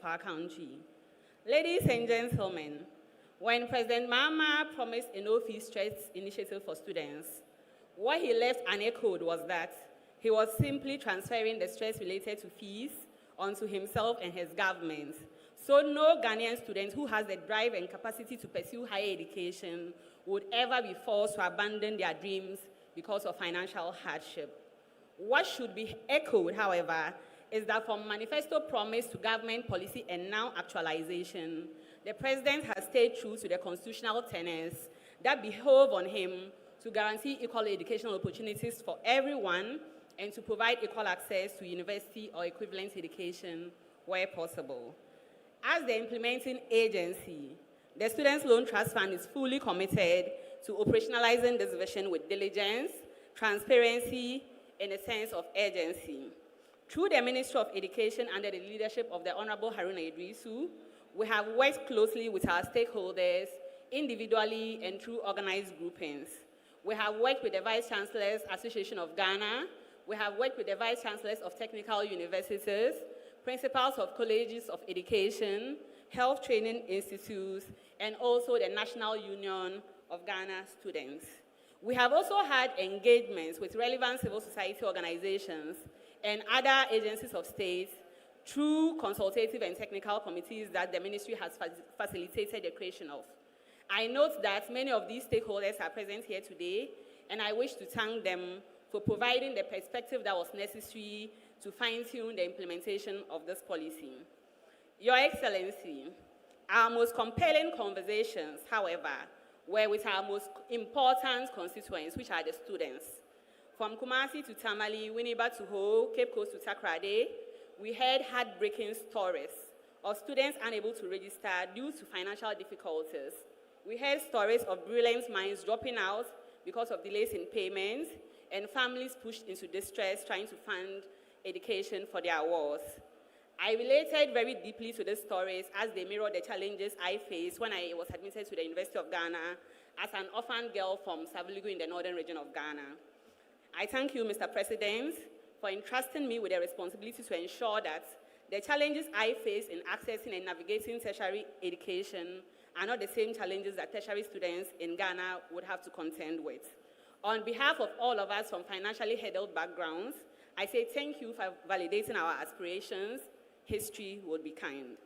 of our country. Ladies and gentlemen, when President Maham promised a no-fee stress initiative for students, what he left unechoed was that he was simply transferring the stress related to fees onto himself and his government. So no Ghanaian student who has the drive and capacity to pursue higher education would ever be forced to abandon their dreams because of financial hardship. What should be echoed, however, is that from manifesto promise to government policy and now actualization, the President has stayed true to the constitutional tenets that behove on him to guarantee equal educational opportunities for everyone and to provide equal access to university or equivalent education where possible. As the implementing agency, the Students' Loan Trust Fund is fully committed to operationalizing this vision with diligence, transparency, and a sense of urgency. Through the Ministry of Education under the leadership of the Honorable Haruna Idrisu, we have worked closely with our stakeholders, individually and through organized groupings. We have worked with the Vice Chancellors Association of Ghana, we have worked with the Vice Chancellors of Technical Universities, principals of colleges of education, health training institutes, and also the National Union of Ghana Students. We have also had engagements with relevant civil society organizations and other agencies of state through consultative and technical committees that the ministry has facilitated the creation of. I note that many of these stakeholders are present here today, and I wish to thank them for providing the perspective that was necessary to fine-tune the implementation of this policy. Your Excellency, our most compelling conversations, however, were with our most important constituents, which are the students. From Kumasi to Tamale, Winneba to Ho, Cape Coast to Takrade, we heard heartbreaking stories of students unable to register due to financial difficulties. We heard stories of brilliant minds dropping out because of delays in payments and families pushed into distress trying to fund education for their wards. I related very deeply to these stories as they mirror the challenges I faced when I was admitted to the University of Ghana as an orphan girl from Saviligu in the northern region of Ghana. I thank you, Mr. President, for entrusting me with the responsibility to ensure that the challenges I face in accessing and navigating tertiary education are not the same challenges that tertiary students in Ghana would have to contend with. On behalf of all of us from financially hurdled backgrounds, I say thank you for validating our aspirations. History would be kind.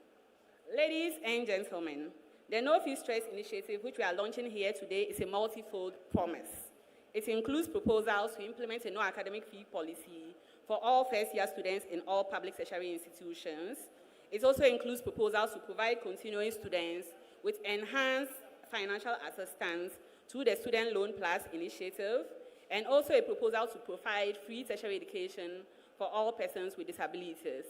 Ladies and gentlemen, the No Fee Stress Initiative, which we are launching here today, is a multi-fold promise. It includes proposals to implement a no academic fee policy for all first-year students in all public tertiary institutions. It also includes proposals to provide continuing students with enhanced financial assistance through the Student Loan Plus initiative, and also a proposal to provide free tertiary education for all persons with disabilities.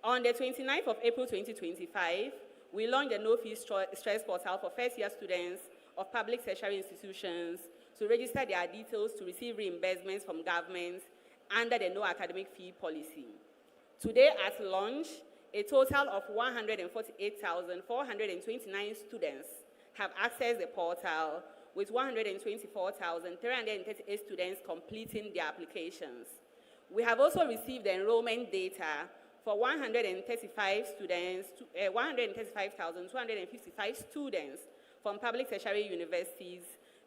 On the 29th of April 2025, we launched a no-fee stress portal for first-year students of public tertiary institutions to register their details to receive reimbursements from government under the no academic fee policy. Today at launch, a total of 148,429 students have accessed the portal, with 124,338 students completing their applications. We have also received the enrollment data for 135,255 students from public tertiary universities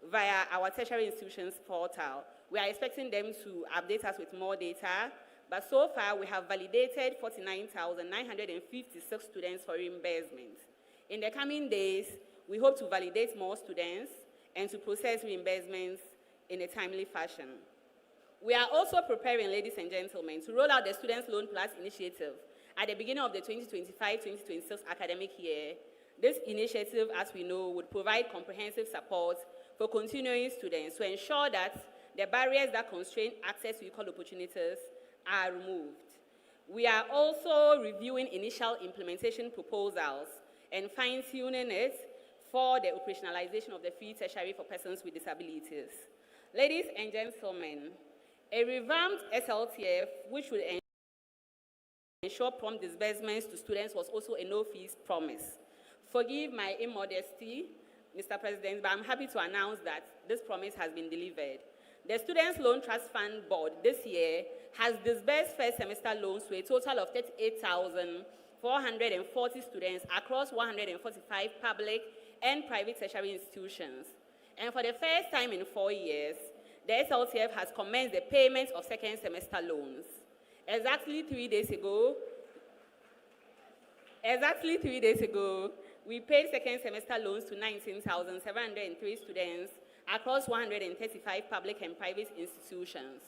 via our tertiary institutions portal. We are expecting them to update us with more data, but so far we have validated 49,956 students for reimbursement. In the coming days, we hope to validate more students and to process reimbursements in a timely fashion. We are also preparing, ladies and gentlemen, to roll out the Students' Loan Plus initiative at the beginning of the 2025-2026 academic year. This initiative, as we know, would provide comprehensive support for continuing students to ensure that the barriers that constrain access to equal opportunities are removed. We are also reviewing initial implementation proposals and fine-tuning it for the operationalization of the free tertiary for persons with disabilities. Ladies and gentlemen, a revamped SLTF, which will ensure prompt disbursements to students, was also a no-fees promise. Forgive my immodesty, Mr. President, but I'm happy to announce that this promise has been delivered. The Students' Loan Trust Fund Board this year has disbursed first semester loans to a total of 440 students across 145 public and private tertiary institutions. And for the first time in 4 years, the SLTF has commenced the payment of second semester loans. Exactly 3 days ago, we paid second semester loans to 19,703 students across 135 public and private institutions.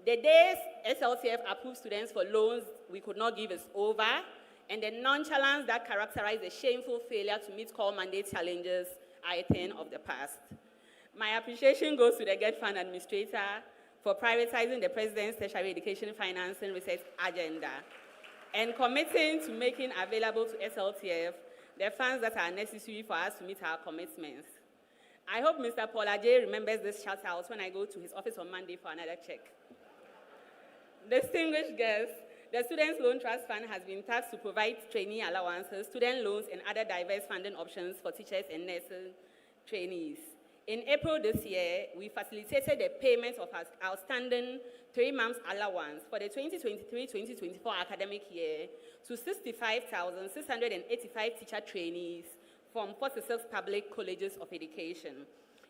The days SLTF approved students for loans we could not give is over, and the nonchalance that characterized the shameful failure to meet core mandate challenges are a thing of the past. My appreciation goes to the GET Fund Administrator for prioritizing the President's tertiary education financing research agenda and committing to making available to SLTF the funds that are necessary for us to meet our commitments. I hope Mr. Paul Ajay remembers this shout out when I go to his office on Monday for another check. Distinguished guests, the Students' Loan Trust Fund has been tasked to provide trainee allowances, student loans, and other diverse funding options for teachers and nursing trainees. In April this year, we facilitated the payment of our outstanding 3 months allowance for the 2023-2024 academic year to 65,685 teacher trainees from 46 public colleges of education.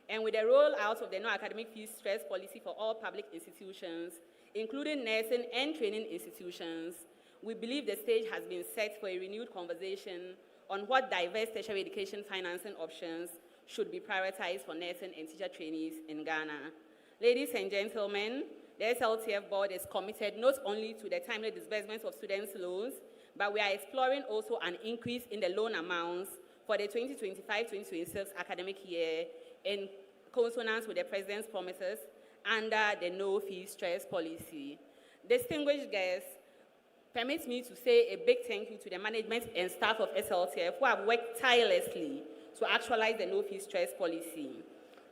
And with the rollout of the no academic fees stress policy for all public institutions, including nursing and training institutions, we believe the stage has been set for a renewed conversation on what diverse tertiary education financing options should be prioritized for nursing and teacher trainees in Ghana. Ladies and gentlemen, the SLTF board is committed not only to the timely disbursement of students' loans, but we are exploring also an increase in the loan amounts for the 2025-2026 academic year in consonance with the President's promises under the no fee stress policy. Distinguished guests, permit me to say a big thank you to the management and staff of SLTF who have worked tirelessly to actualize the no fee stress policy.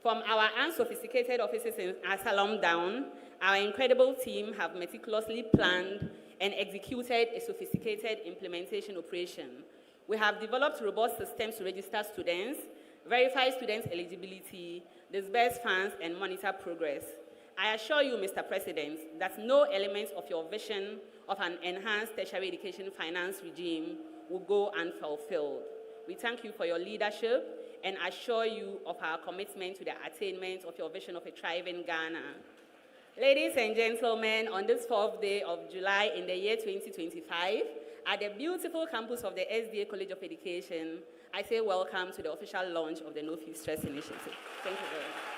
From our unsophisticated offices in Asalom down, our incredible team have meticulously planned and executed a sophisticated implementation operation. We have developed robust systems to register students, verify students' eligibility, disburse funds, and monitor progress. I assure you, Mr. President, that no element of your vision of an enhanced tertiary education finance regime will go unfulfilled. We thank you for your leadership and assure you of our commitment to the attainment of your vision of a thriving Ghana. Ladies and gentlemen, on this 4th day of July in the year 2025, at the beautiful campus of the SDA College of Education, I say welcome to the official launch of the No Fee Stress Initiative. Thank you very much.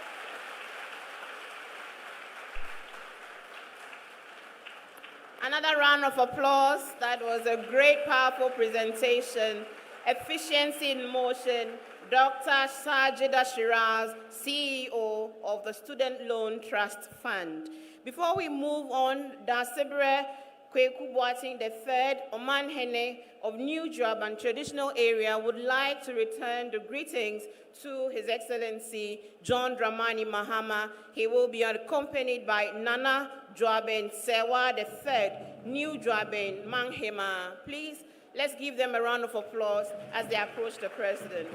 Another round of applause. That was a great, powerful presentation. Efficiency in motion. Dr. Sajida Shiraz, CEO of the Student Loan Trust Fund. Before we move on, Dasibre Kweku Boating III, Oman Hene of New Job Traditional Area would like to return the greetings to His Excellency John Dramani Mahama. He will be accompanied by Nana Joaben Sewa III, New Joaben Manghema. Please, let's give them a round of applause as they approach the President.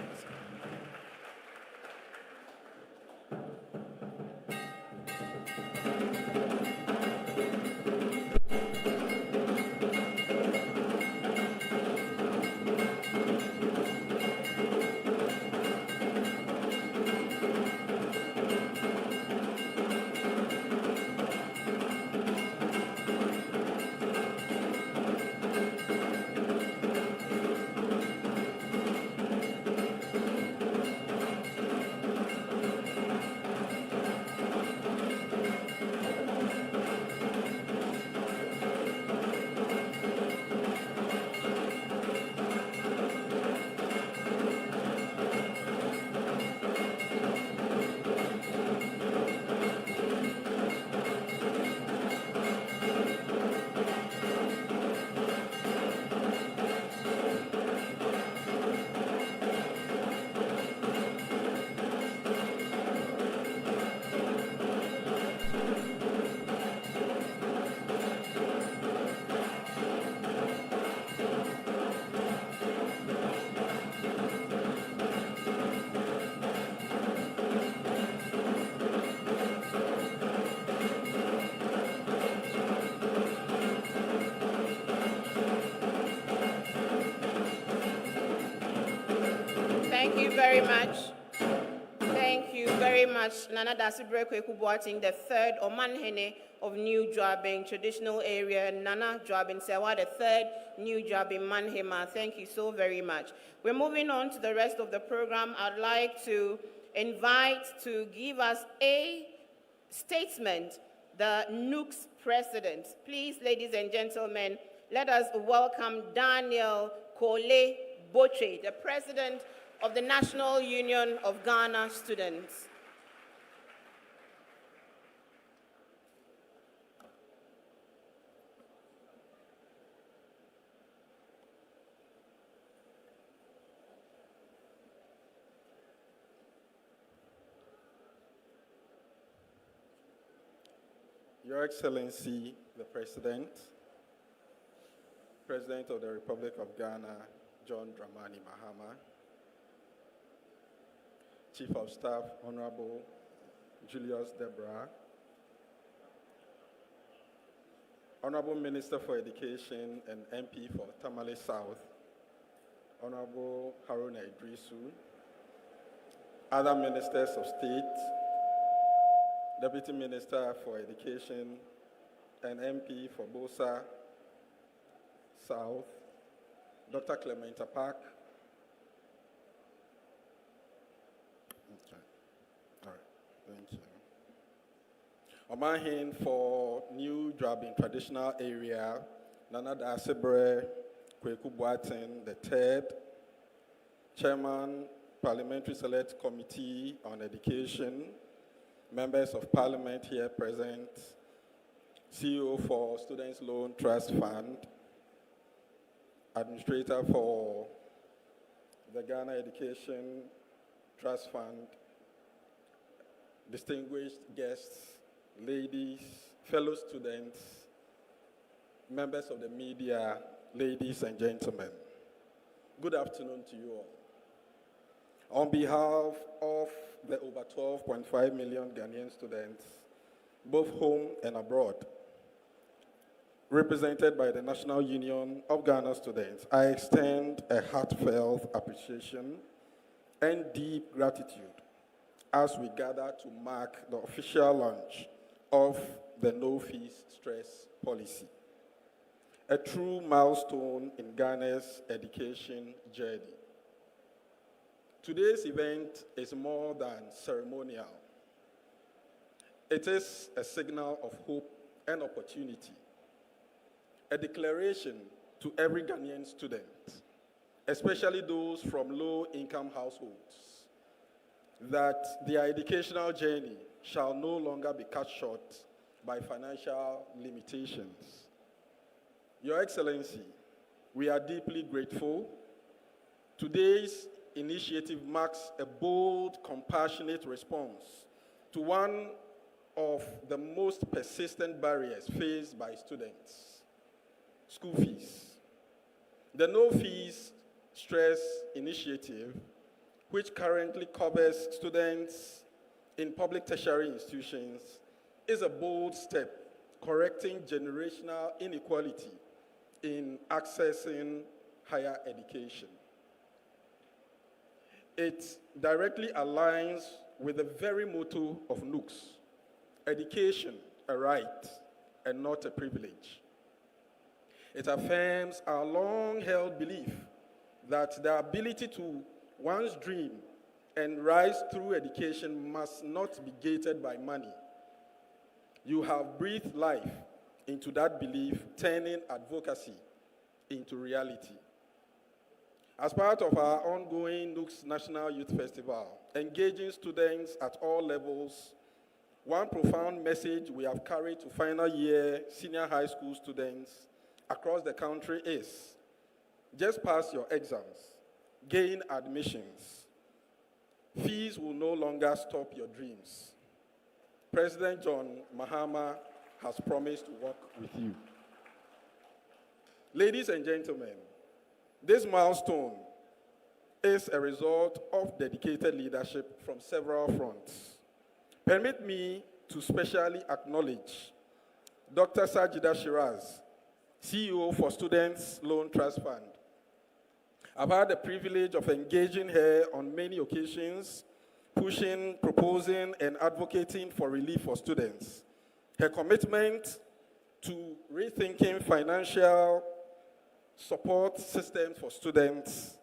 Thank you very much. Thank you very much, Nana Dasibre Kwekubuating, the third Omanhene of New Joabing, traditional area, Nana Joabing Sewa, the third New Joabing Manhema. Thank you so very much. We're moving on to the rest of the program. I'd like to invite to give us a statement the NUC's president. Please, ladies and gentlemen, let us welcome Daniel Kole Boche, the president of the National Union of Ghana Students. Your Excellency, the President of the Republic of Ghana, John Dramani Mahama, Chief of Staff, Honorable Julius Debra, Honorable Minister for Education and MP for Tamale South, Honorable Haruna Idrisu, other Ministers of State, Deputy Minister for Education and MP for Bosa South, Dr. Clementa Park. Okay. All right. Thank you. Omahin for New Joabing Traditional Area, Nana Dasibre Kweku Boateng the third, Chairman, Parliamentary Select Committee on Education, Members of Parliament here present, CEO for Students' Loan Trust Fund, Administrator for the Ghana Education Trust Fund, distinguished guests, ladies, fellow students, members of the media, ladies and gentlemen. Good afternoon to you all. On behalf of the over 12.5 million Ghanaian students, both home and abroad, represented by the National Union of Ghana Students, I extend a heartfelt appreciation and deep gratitude as we gather to mark the official launch of the No Fees Stress policy, a true milestone in Ghana's education journey. Today's event is more than ceremonial. It is a signal of hope and opportunity, a declaration to every Ghanaian student, especially those from low-income households, that their educational journey shall no longer be cut short by financial limitations. Your Excellency, we are deeply grateful. Today's initiative marks a bold, compassionate response to one of the most persistent barriers faced by students: school fees. The No Fees Stress initiative, which currently covers students in public tertiary institutions, is a bold step correcting generational inequality in accessing higher education. It directly aligns with the very motto of NUCS: education, a right and not a privilege. It affirms our long-held belief that the ability to one's dream and rise through education must not be gated by money. You have breathed life into that belief, turning advocacy into reality. As part of our ongoing NUCS National Youth Festival, engaging students at all levels, one profound message we have carried to final year senior high school students across the country is: just pass your exams, gain admissions. Fees will no longer stop your dreams. President John Mahama has promised to work with you. Ladies and gentlemen, this milestone is a result of dedicated leadership from several fronts. Permit me to specially acknowledge Dr. Sajida Shiraz, CEO for Students' Loan Trust Fund, I've had the privilege of engaging her on many occasions, pushing, proposing, and advocating for relief for students. Her commitment to rethinking financial support systems for students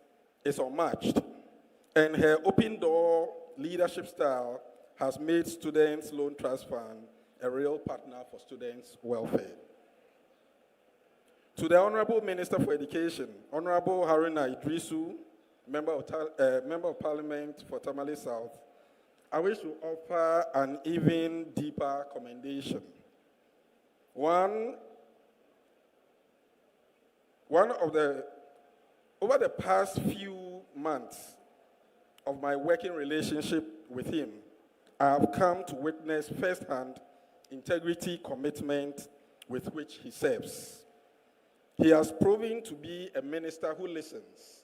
is unmatched, and her open door leadership style has made Students' Loan Trust Fund a real partner for students' welfare. To the Honorable Minister for Education, Honorable Haruna Idrisu, Member of Parliament for Tamale South, I wish to offer an even deeper commendation. Over the past few months of my working relationship with him, I have come to witness firsthand integrity, commitment with which he serves. He has proven to be a minister who listens,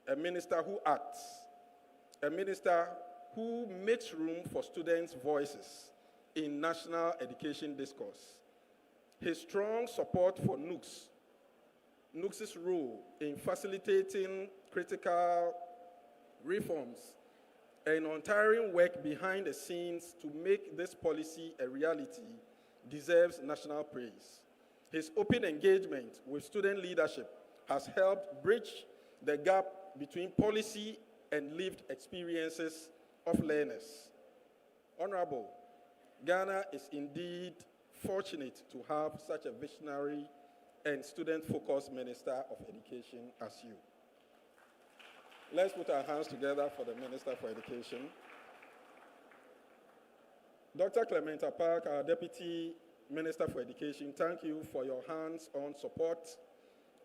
a minister who acts, a minister who makes room for students' voices in national education discourse. His strong support for NUCS's role in facilitating critical reforms and untiring work behind the scenes to make this policy a reality deserves national praise. His open engagement with student leadership has helped bridge the gap between policy and lived experiences of learners. Honorable, Ghana is indeed fortunate to have such a visionary and student-focused Minister of Education as you. Let's put our hands together for the Minister for Education. Dr. Clementa Park, our Deputy Minister for Education, thank you for your hands-on support,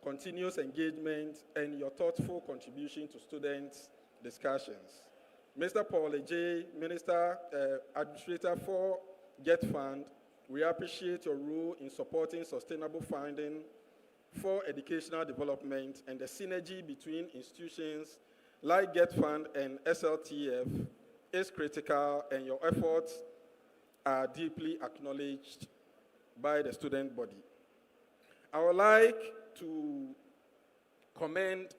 continuous engagement, and your thoughtful contribution to students' discussions. Mr. Paul Ejay, Minister, Administrator for Get Fund, we appreciate your role in supporting sustainable funding for educational development, and the synergy between institutions like Get Fund and SLTF is critical, and your efforts are deeply acknowledged by the student body. I would like to commend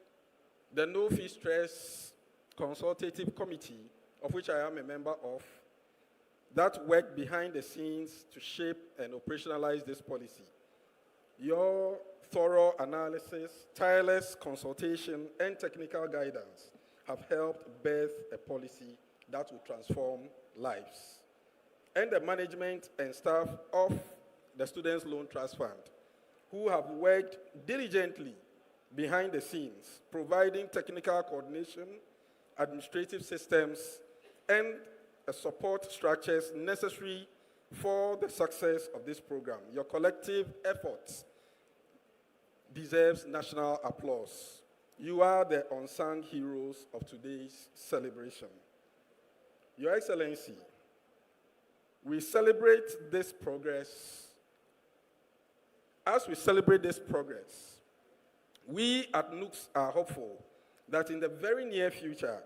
the No Fee Stress Consultative Committee, of which I am a member of, that worked behind the scenes to shape and operationalize this policy. Your thorough analysis, tireless consultation, and technical guidance have helped birth a policy that will transform lives. And the management and staff of the Students' Loan Trust Fund, who have worked diligently behind the scenes, providing technical coordination, administrative systems, and support structures necessary for the success of this program. Your collective efforts deserves national applause. You are the unsung heroes of today's celebration. Your Excellency, we celebrate this progress. As we celebrate this progress, we at NUCS are hopeful that in the very near future,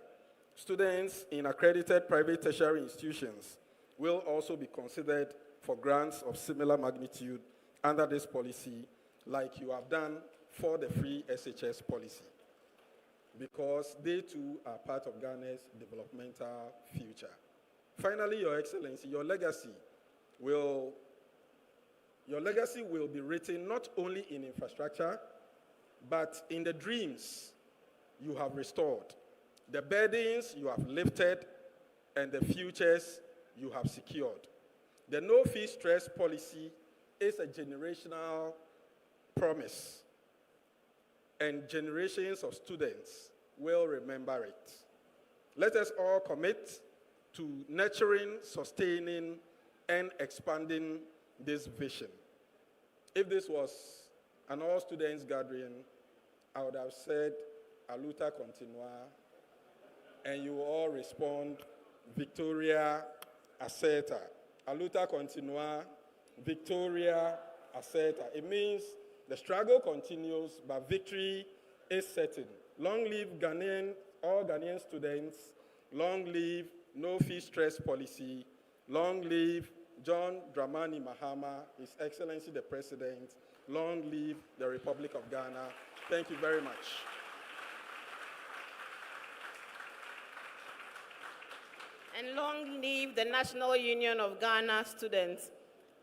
students in accredited private tertiary institutions will also be considered for grants of similar magnitude under this policy, like you have done for the free SHS policy, because they too are part of Ghana's developmental future. Finally, Your Excellency, your legacy will be written not only in infrastructure, but in the dreams you have restored, the burdens you have lifted, and the futures you have secured. The no fee stress policy is a generational promise, and generations of students will remember it. Let us all commit to nurturing, sustaining, and expanding this vision. If this was an all-students gathering, I would have said, "Aluta continua," and you all respond, "Victoria asserta." Aluta continua, Victoria asserta. It means the struggle continues, but victory is certain. Long live all Ghanaian students. Long live no fee stress policy. Long live John Dramani Mahama, His Excellency the President. Long live the Republic of Ghana. Thank you very much. And long live the National Union of Ghana Students.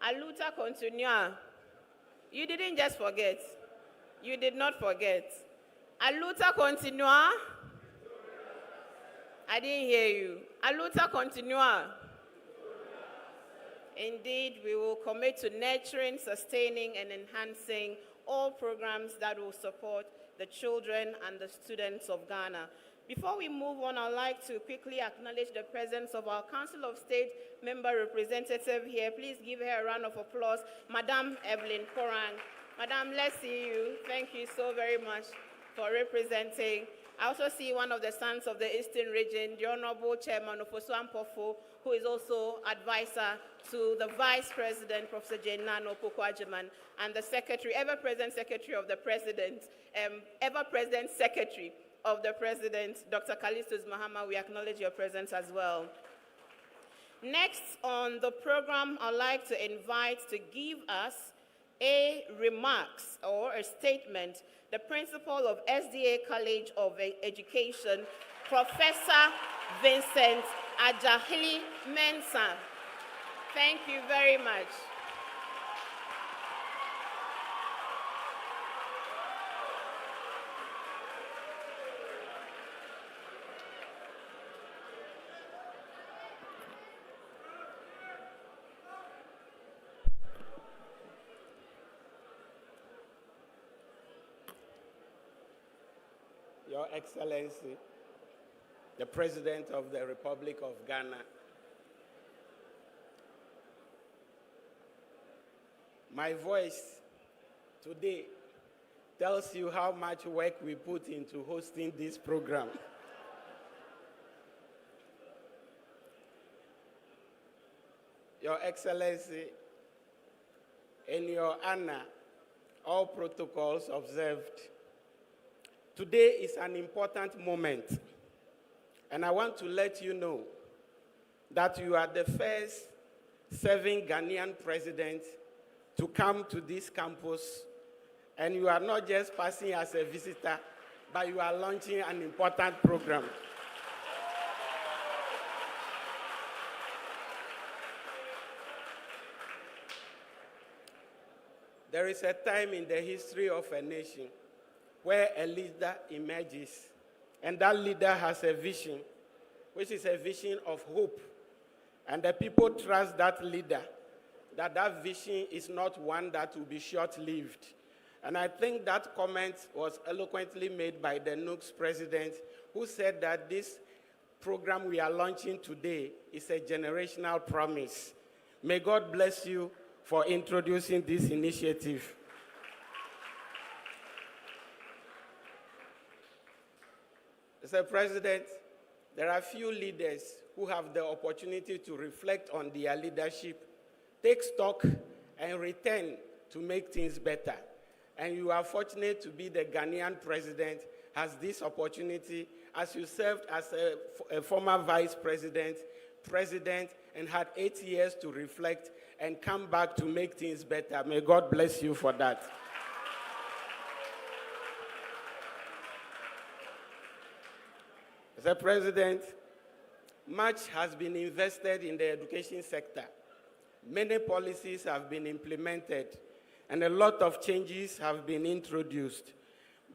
A luta continua. You didn't just forget. You did not forget. A luta continua. I didn't hear you. A luta continua. Indeed, we will commit to nurturing, sustaining, and enhancing all programs that will support the children and the students of Ghana. Before we move on, I'd like to quickly acknowledge the presence of our Council of State member representative here. Please give her a round of applause, Madam Evelyn Korang. Madam, let's see you. Thank you so very much for representing. I also see one of the sons of the Eastern Region, the Honorable Chairman of Osuan Pofo, who is also advisor to the Vice President, Professor Jane Nano Pokwajiman, and the Secretary, ever-present Secretary of the President, ever-present Secretary of the President, Dr. Callistus Maham. We acknowledge your presence as well. Next on the program, I'd like to invite to give us a remarks or a statement the Principal of SDA College of Education, Professor Vincent Ajahili Mensah. Thank you very much. Your Excellency, the President of the Republic of Ghana, my voice today tells you how much work we put into hosting this program. Your Excellency, in your honor, all protocols observed, today is an important moment, and I want to let you know that you are the first serving Ghanaian president to come to this campus, and you are not just passing as a visitor, but you are launching an important program. There is a time in the history of a nation where a leader emerges, and that leader has a vision, which is a vision of hope. And the people trust that leader, that that vision is not one that will be short-lived. And I think that comment was eloquently made by the NUC's president, who said that this program we are launching today is a generational promise. May God bless you for introducing this initiative. Mr. President, there are few leaders who have the opportunity to reflect on their leadership, take stock, and return to make things better. And you are fortunate to be the Ghanaian president, has this opportunity as you served as a former vice president, and had 8 years to reflect and come back to make things better. May God bless you for that. Mr. President, much has been invested in the education sector. Many policies have been implemented, and a lot of changes have been introduced.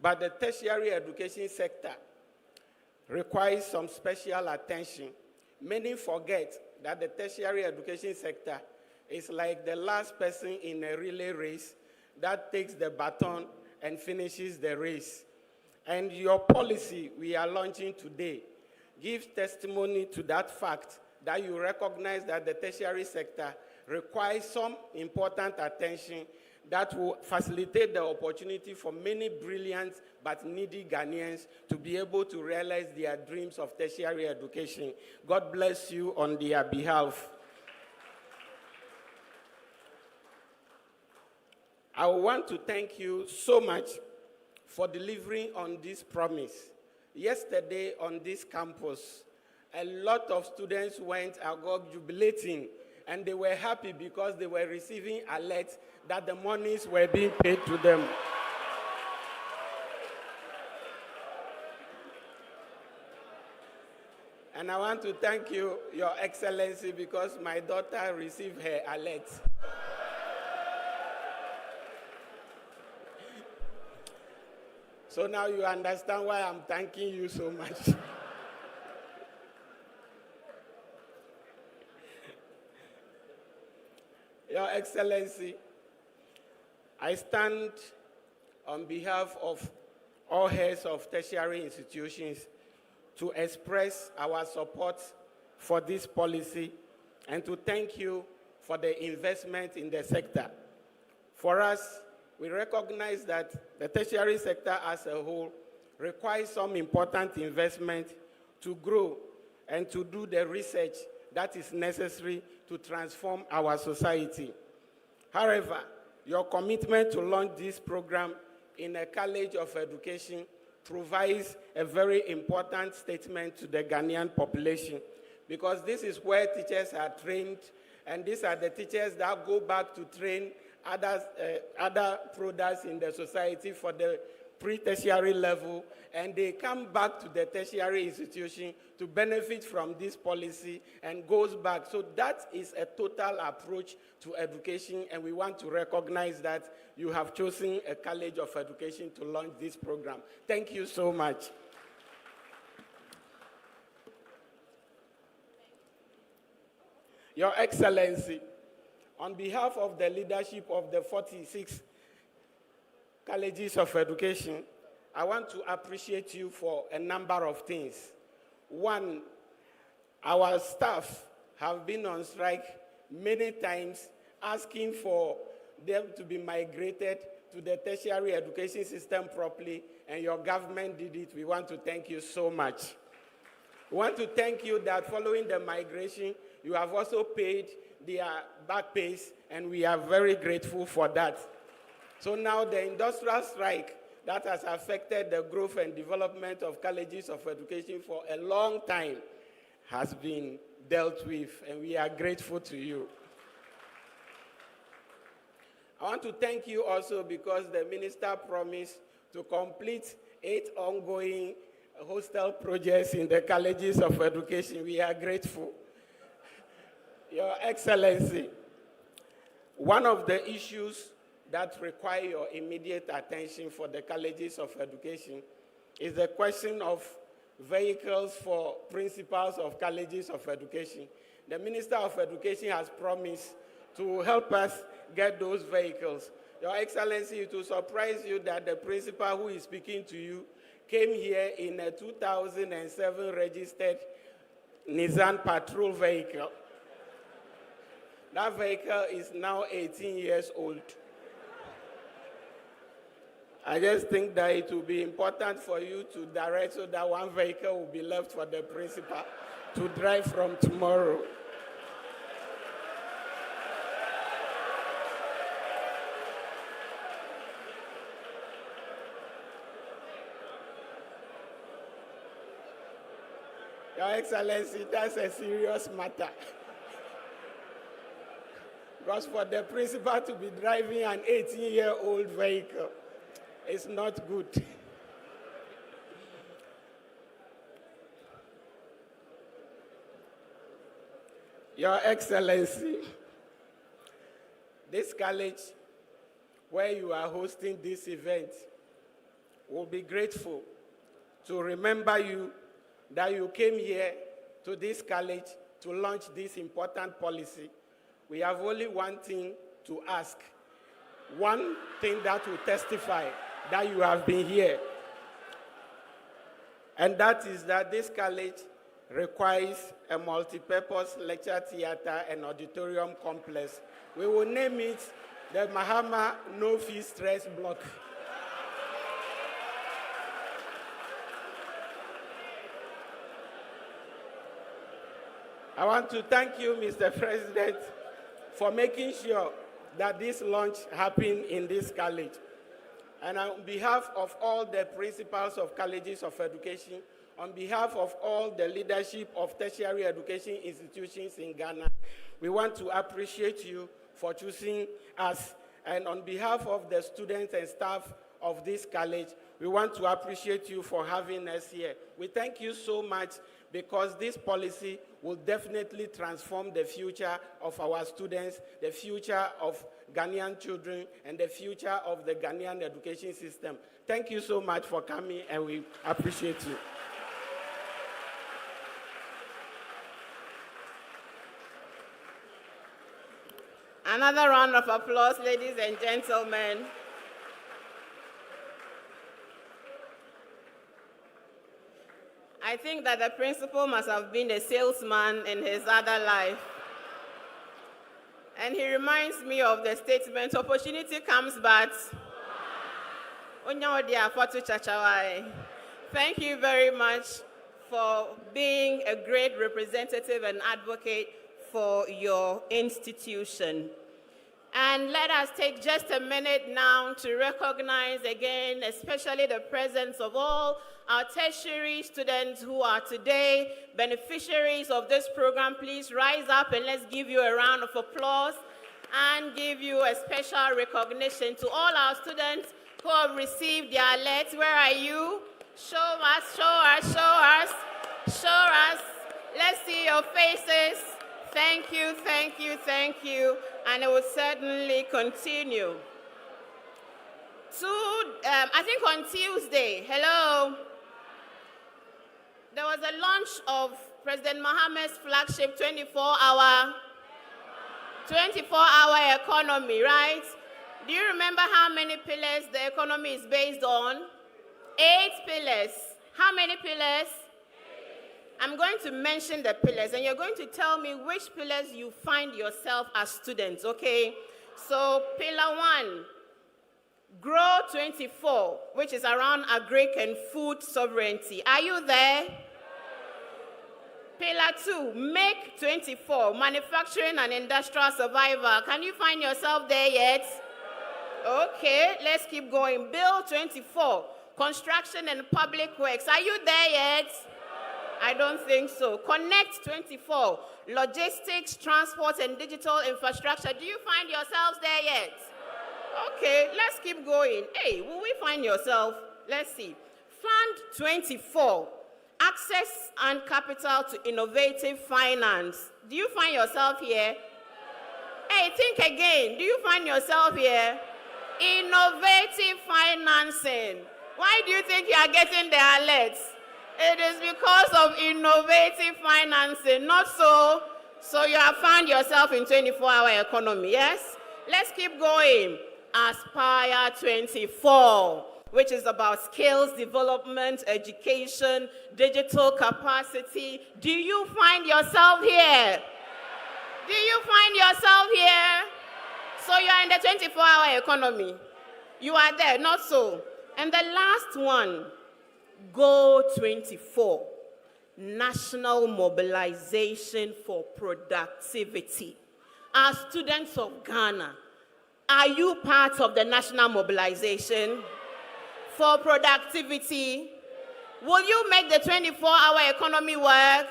But the tertiary education sector requires some special attention. Many forget that the tertiary education sector is like the last person in a relay race that takes the baton and finishes the race. And your policy we are launching today gives testimony to that fact, that you recognize that the tertiary sector requires some important attention that will facilitate the opportunity for many brilliant but needy Ghanaians to be able to realize their dreams of tertiary education. God bless you on their behalf. I want to thank you so much for delivering on this promise. Yesterday on this campus, a lot of students went out jubilating, and they were happy because they were receiving alerts that the monies were being paid to them. And I want to thank you, Your Excellency, because my daughter received her alert. So now you understand why I'm thanking you so much. Your Excellency, I stand on behalf of all heads of tertiary institutions to express our support for this policy and to thank you for the investment in the sector. For us, we recognize that the tertiary sector as a whole requires some important investment to grow and to do the research that is necessary to transform our society. However, your commitment to launch this program in a college of education provides a very important statement to the Ghanaian population, because this is where teachers are trained, and these are the teachers that go back to train other products in the society for the pre-tertiary level, and they come back to the tertiary institution to benefit from this policy and goes back. So that is a total approach to education, and we want to recognize that you have chosen a college of education to launch this program. Thank you so much. Your Excellency, on behalf of the leadership of the 46 colleges of education, I want to appreciate you for a number of things. One, our staff have been on strike many times asking for them to be migrated to the tertiary education system properly, and your government did it. We want to thank you so much. We want to thank you that following the migration, you have also paid their back pays, and we are very grateful for that. So now the industrial strike that has affected the growth and development of colleges of education for a long time has been dealt with, and we are grateful to you. I want to thank you also because the minister promised to complete 8 ongoing hostel projects in the colleges of education. We are grateful. Your Excellency, one of the issues that require your immediate attention for the colleges of education is the question of vehicles for principals of colleges of education. The Minister of Education has promised to help us get those vehicles. Your Excellency, it will surprise you that the principal who is speaking to you came here in a 2007 registered Nissan patrol vehicle. That vehicle is now 18 years old. I just think that it will be important for you to direct so that one vehicle will be left for the principal to drive from tomorrow. Your Excellency, that's a serious matter. Because for the principal to be driving an 18-year-old vehicle, it's not good. Your Excellency, this college where you are hosting this event will be grateful to remember you that you came here to this college to launch this important policy. We have only one thing to ask, one thing that will testify that you have been here. And that is that this college requires a multi-purpose lecture theater and auditorium complex. We will name it the Maham No-Fee Stress Block. I want to thank you, Mr. President, for making sure that this launch happened in this college. And on behalf of all the principals of colleges of education, on behalf of all the leadership of tertiary education institutions in Ghana, we want to appreciate you for choosing us. And on behalf of the students and staff of this college. We want to appreciate you for having us here. We thank you so much because this policy will definitely transform the future of our students, the future of Ghanaian children, and the future of the Ghanaian education system. Thank you so much for coming, and we appreciate you. Another round of applause, ladies and gentlemen. I think that the principal must have been a salesman in his other life. And he reminds me of the statement, opportunity comes but thank you very much for being a great representative and advocate for your institution. And let us take just a minute now to recognize again, especially the presence of all our tertiary students who are today beneficiaries of this program. Please rise up and let's give you a round of applause and give you a special recognition to all our students who have received their alerts. Where are you? Show us, show us, show us, show us. Let's see your faces. Thank you, thank you, thank you. And it will certainly continue. I think on Tuesday, hello, there was a launch of President Maham's flagship 24-hour economy, right? Do you remember how many pillars the economy is based on? 8 pillars. How many pillars? I'm going to mention the pillars, and you're going to tell me which pillars you find yourself as students, okay? So, pillar 1, Grow 24, which is around agric and food sovereignty. Are you there? Pillar 2, Make 24, manufacturing and industrial survival. Can you find yourself there yet? Okay, let's keep going. Build 24, construction and public works. Are you there yet? I don't think so. Connect 24, logistics, transport, and digital infrastructure. Do you find yourselves there yet? Okay, let's keep going. Hey, will we find yourself? Let's see. Fund 24, access and capital to innovative finance. Do you find yourself here? Hey, think again. Do you find yourself here? Innovative financing. Why do you think you are getting the alerts? It is because of innovative financing, not so. So you have found yourself in 24-hour economy, yes? Let's keep going. Aspire 24, which is about skills development, education, digital capacity. Do you find yourself here? Do you find yourself here? So you are in the 24-hour economy. You are there, not so. And the last one, Go 24, national mobilization for productivity. As students of Ghana, are you part of the national mobilization for productivity? Will you make the 24-hour economy work?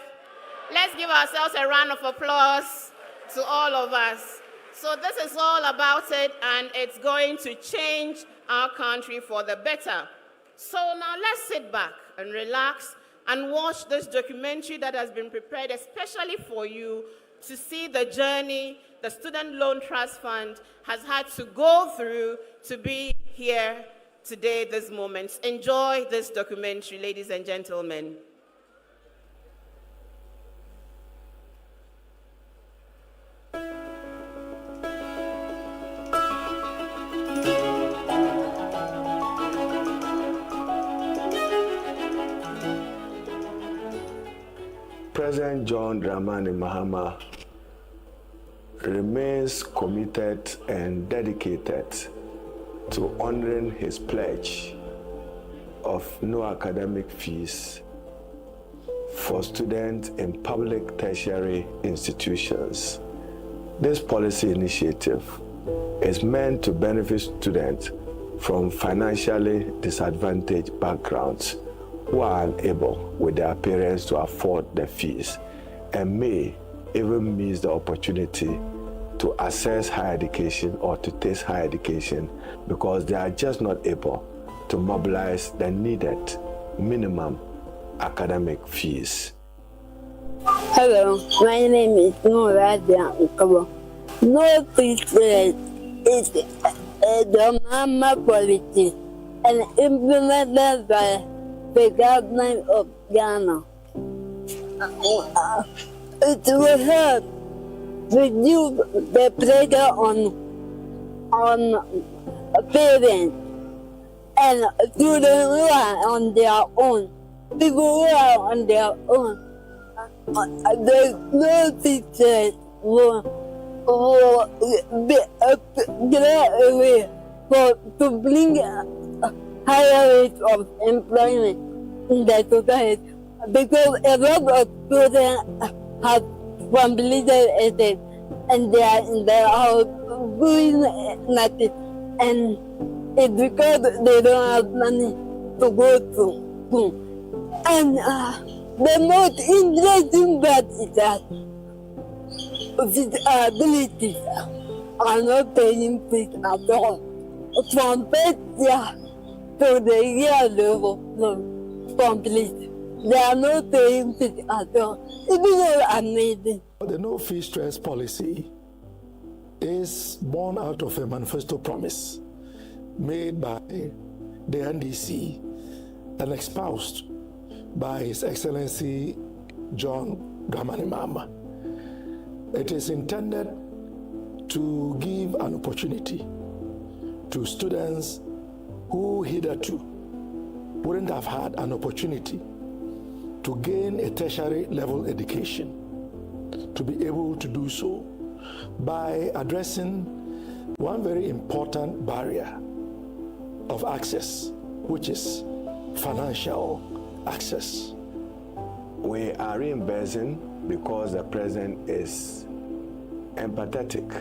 Let's give ourselves a round of applause to all of us. So this is all about it, and it's going to change our country for the better. So now let's sit back and relax and watch this documentary that has been prepared especially for you to see the journey the Student Loan Trust Fund has had to go through to be here today, this moment. Enjoy this documentary, ladies and gentlemen. President John Dramani Mahama remains committed and dedicated to honoring his pledge of no academic fees for students in public tertiary institutions. This policy initiative is meant to benefit students from financially disadvantaged backgrounds who are unable with their parents to afford the fees and may even miss the opportunity to access higher education or to taste higher education because they are just not able to mobilize the needed minimum academic fees. Hello, my name is Noradia Ukabo. No fees is the Maham policy and implemented by the government of Ghana. It will help reduce the pressure on parents and students who are on their own. People who are on their own. The no teachers will get away to bring higher rates of employment in the society, because a lot of students have completed it and they are in their house doing nothing, and it's because they don't have money to go to school. And the most interesting part is that disabilities are not paying fees at all. From first year to the year level complete, they are not paying fees at all. It is amazing. The no fee stress policy is born out of a manifesto promise made by the NDC and espoused by His Excellency John Dramani Mahama. It is intended to give an opportunity to students who hitherto wouldn't have had an opportunity to gain a tertiary level education, to be able to do so by addressing one very important barrier of access, which is financial access. We are reimbursing because the president is empathetic.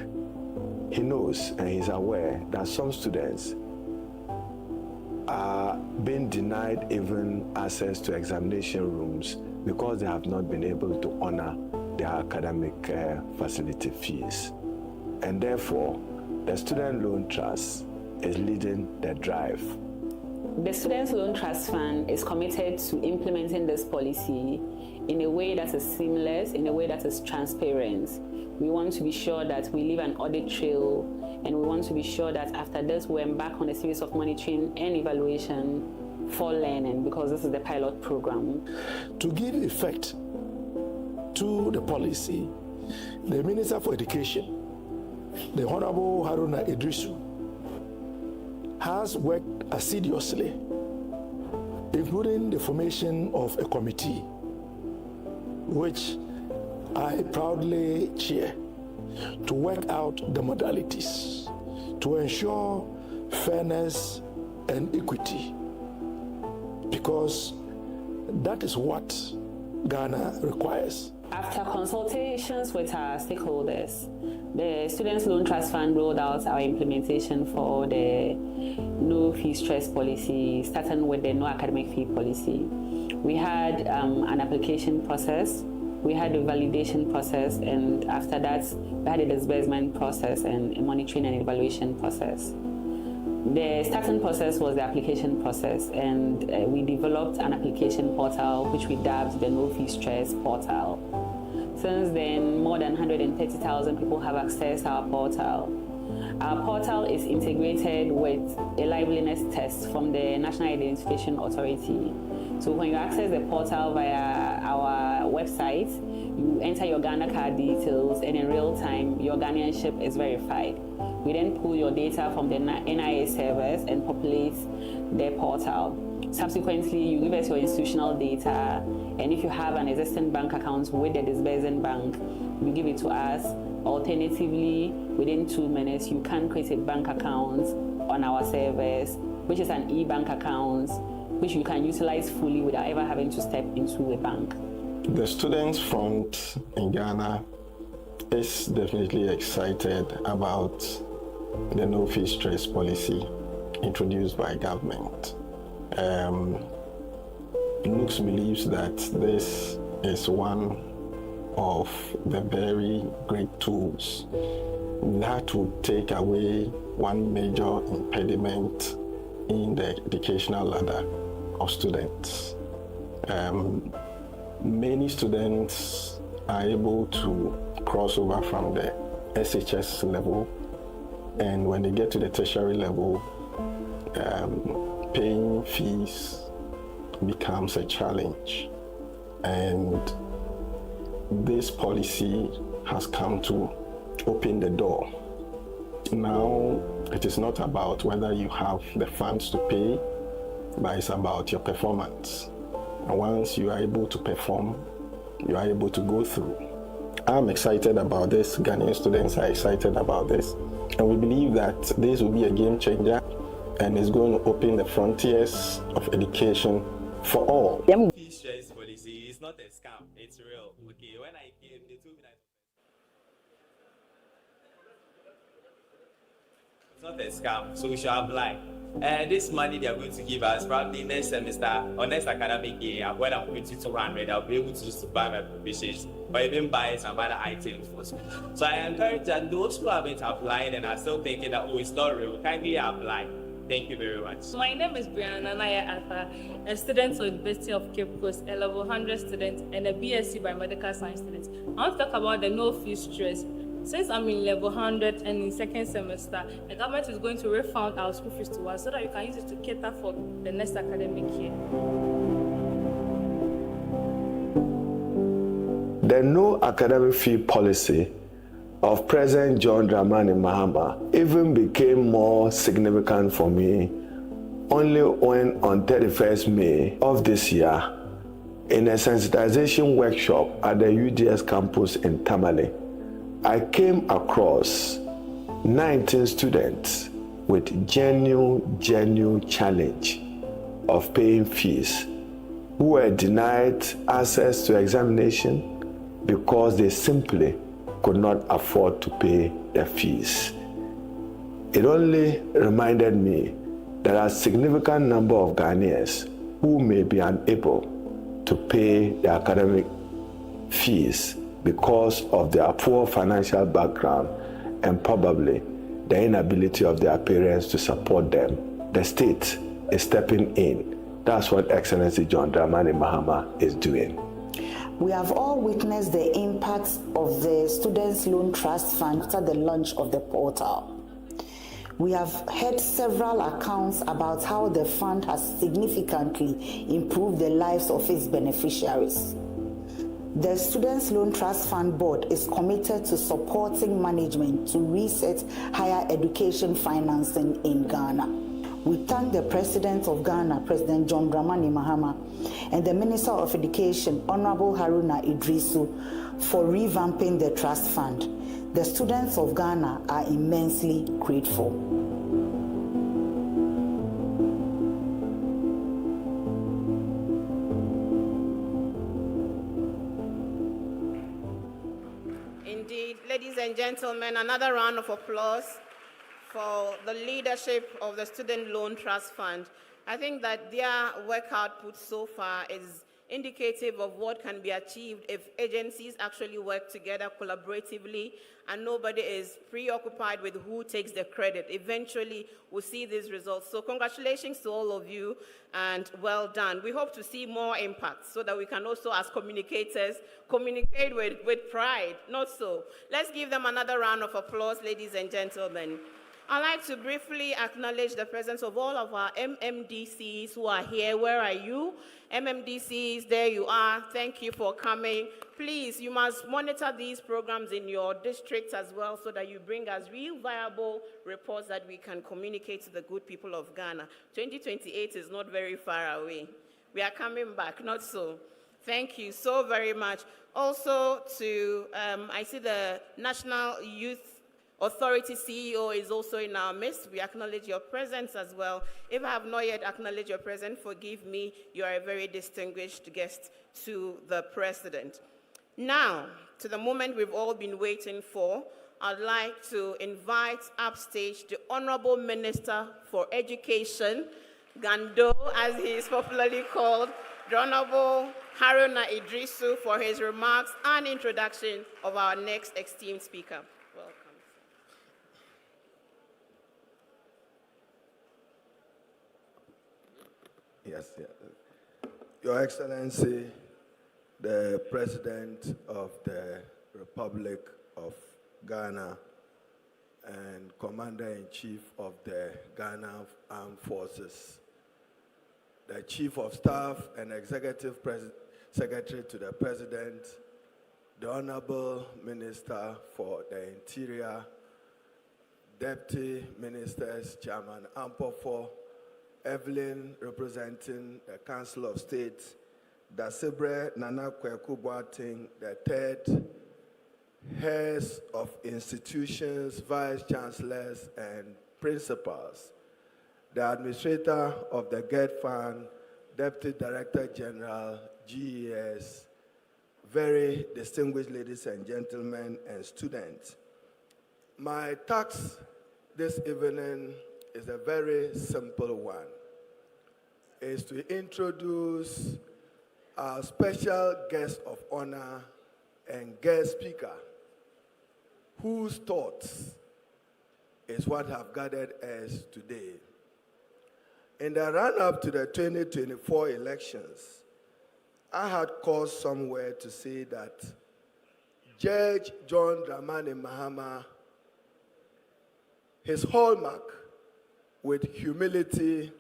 He knows and he's aware that some students are being denied even access to examination rooms because they have not been able to honor their academic facility fees. And therefore, the Student Loan Trust is leading the drive. The Students' Loan Trust Fund is committed to implementing this policy in a way that is seamless, in a way that is transparent. We want to be sure that we leave an audit trail, and we want to be sure that after this we embark on a series of monitoring and evaluation for learning, because this is the pilot program. To give effect to the policy, the Minister for Education, the Honorable Haruna Idrisu, has worked assiduously, including the formation of a committee, which I proudly chair, to work out the modalities to ensure fairness and equity, because that is what Ghana requires. After consultations with our stakeholders, the Students' Loan Trust Fund rolled out our implementation for the no fee stress policy, starting with the no academic fee policy. We had an application process, we had a validation process, and after that, we had a disbursement process and a monitoring and evaluation process. The starting process was the application process, and we developed an application portal which we dubbed the No Fee Stress portal. Since then, more than 130,000 people have accessed our portal. Our portal is integrated with a liveliness test from the National Identification Authority. So when you access the portal via our website, you enter your Ghana card details, and in real time, your Ghanaianship is verified. We then pull your data from the NIA servers and populate the portal. Subsequently, you give us your institutional data, and if you have an existing bank account with the disbursing bank, you give it to us. Alternatively, within 2 minutes, you can create a bank account on our servers, which is an e-bank account, which you can utilize fully without ever having to step into a bank. The Students' Front in Ghana is definitely excited about the no fee stress policy introduced by government. Looks believes that this is one of the very great tools that would take away one major impediment in the educational ladder of students. Many students are able to cross over from the SHS level, and when they get to the tertiary level, paying fees becomes a challenge. And this policy has come to open the door. Now, it is not about whether you have the funds to pay, but it's about your performance. And once you are able to perform, you are able to go through. I'm excited about this. Ghanaian students are excited about this. And we believe that this will be a game changer, and it's going to open the frontiers of education for all. Fees stress policy is not a scam, it's real. Okay, when I came, they told me that it's not a scam, so we should apply. This money they are going to give us probably next semester or next academic year, when I'm going to 200, I'll be able to just buy my provisions or even buy some other items for school. So I encourage that those who haven't applied and are still thinking that, oh, it's not real, kindly apply. Thank you very much. My name is Brianna Naya Alpha, a student of University of Cape Coast, a level 100 student and a BSc biomedical science student. I want to talk about the no fee stress. Since I'm in level 100 and in second semester, the government is going to refund our school fees to us so that we can use it to cater for the next academic year. The no academic fee policy of President John Dramani Mahama even became more significant for me only when on 31st May of this year, in a sensitization workshop at the UDS campus in Tamale, I came across 19 students with genuine challenge of paying fees who were denied access to examination because they simply could not afford to pay their fees. It only reminded me that a significant number of Ghanaians who may be unable to pay their academic fees because of their poor financial background and probably the inability of their parents to support them. The state is stepping in. That's what Excellency John Dramani Mahama is doing. We have all witnessed the impacts of the Students' Loan Trust Fund after the launch of the portal. We have heard several accounts about how the fund has significantly improved the lives of its beneficiaries. The Students' Loan Trust Fund Board is committed to supporting management to reset higher education financing in Ghana. We thank the President of Ghana, President John Dramani Mahama, and the Minister of Education, Honorable Haruna Idrisu, for revamping the trust fund. The students of Ghana are immensely grateful. Indeed, ladies and gentlemen, another round of applause for the leadership of the Student Loan Trust Fund. I think that their work output so far is indicative of what can be achieved if agencies actually work together collaboratively and nobody is preoccupied with who takes the credit. Eventually, we'll see these results. So congratulations to all of you and well done. We hope to see more impact so that we can also, as communicators, communicate with pride. Not so. Let's give them another round of applause, ladies and gentlemen. I'd like to briefly acknowledge the presence of all of our MMDCs who are here. Where are you? MMDCs, there you are. Thank you for coming. Please, you must monitor these programs in your districts as well so that you bring us real viable reports that we can communicate to the good people of Ghana. 2028 is not very far away. We are coming back, not so. Thank you so very much. Also to, I see the National Youth Authority CEO is also in our midst. We acknowledge your presence as well. If I have not yet acknowledged your presence, forgive me. You are a very distinguished guest to the President. Now, to the moment we've all been waiting for, I'd like to invite upstage the Honorable Minister for Education, Gando, as he is popularly called, the Honorable Haruna Idrisu, for his remarks and introduction of our next esteemed speaker. Welcome. Yes, yes. Your Excellency, the President of the Republic of Ghana and Commander-in-Chief of the Ghana Armed Forces, the Chief of Staff and Executive Secretary to the President, the Honorable Minister for the Interior, Deputy Ministers, Chairman Ampofo, Evelyn representing the Council of State, Dasibre Nana Kweku Boateng III, heads of institutions, vice chancellors, and principals, the administrator of the GED Fund, Deputy Director General, GES, very distinguished ladies and gentlemen and students. My task this evening is a very simple one. It's to introduce our special guest of honor and guest speaker, whose thoughts is what have gathered us today. In the run-up to the 2024 elections, I had cause somewhere to say that Judge John Dramani Mahama, his hallmark with humility,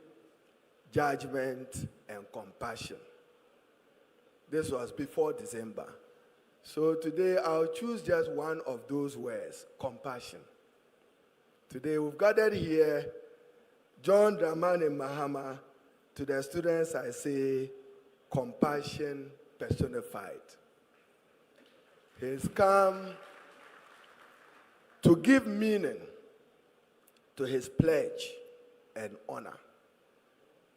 judgment, and compassion. This was before December. So today I'll choose just one of those words, compassion. Today we've gathered here, John Dramani Mahama. To the students I say, compassion personified. He's come to give meaning to his pledge and honor.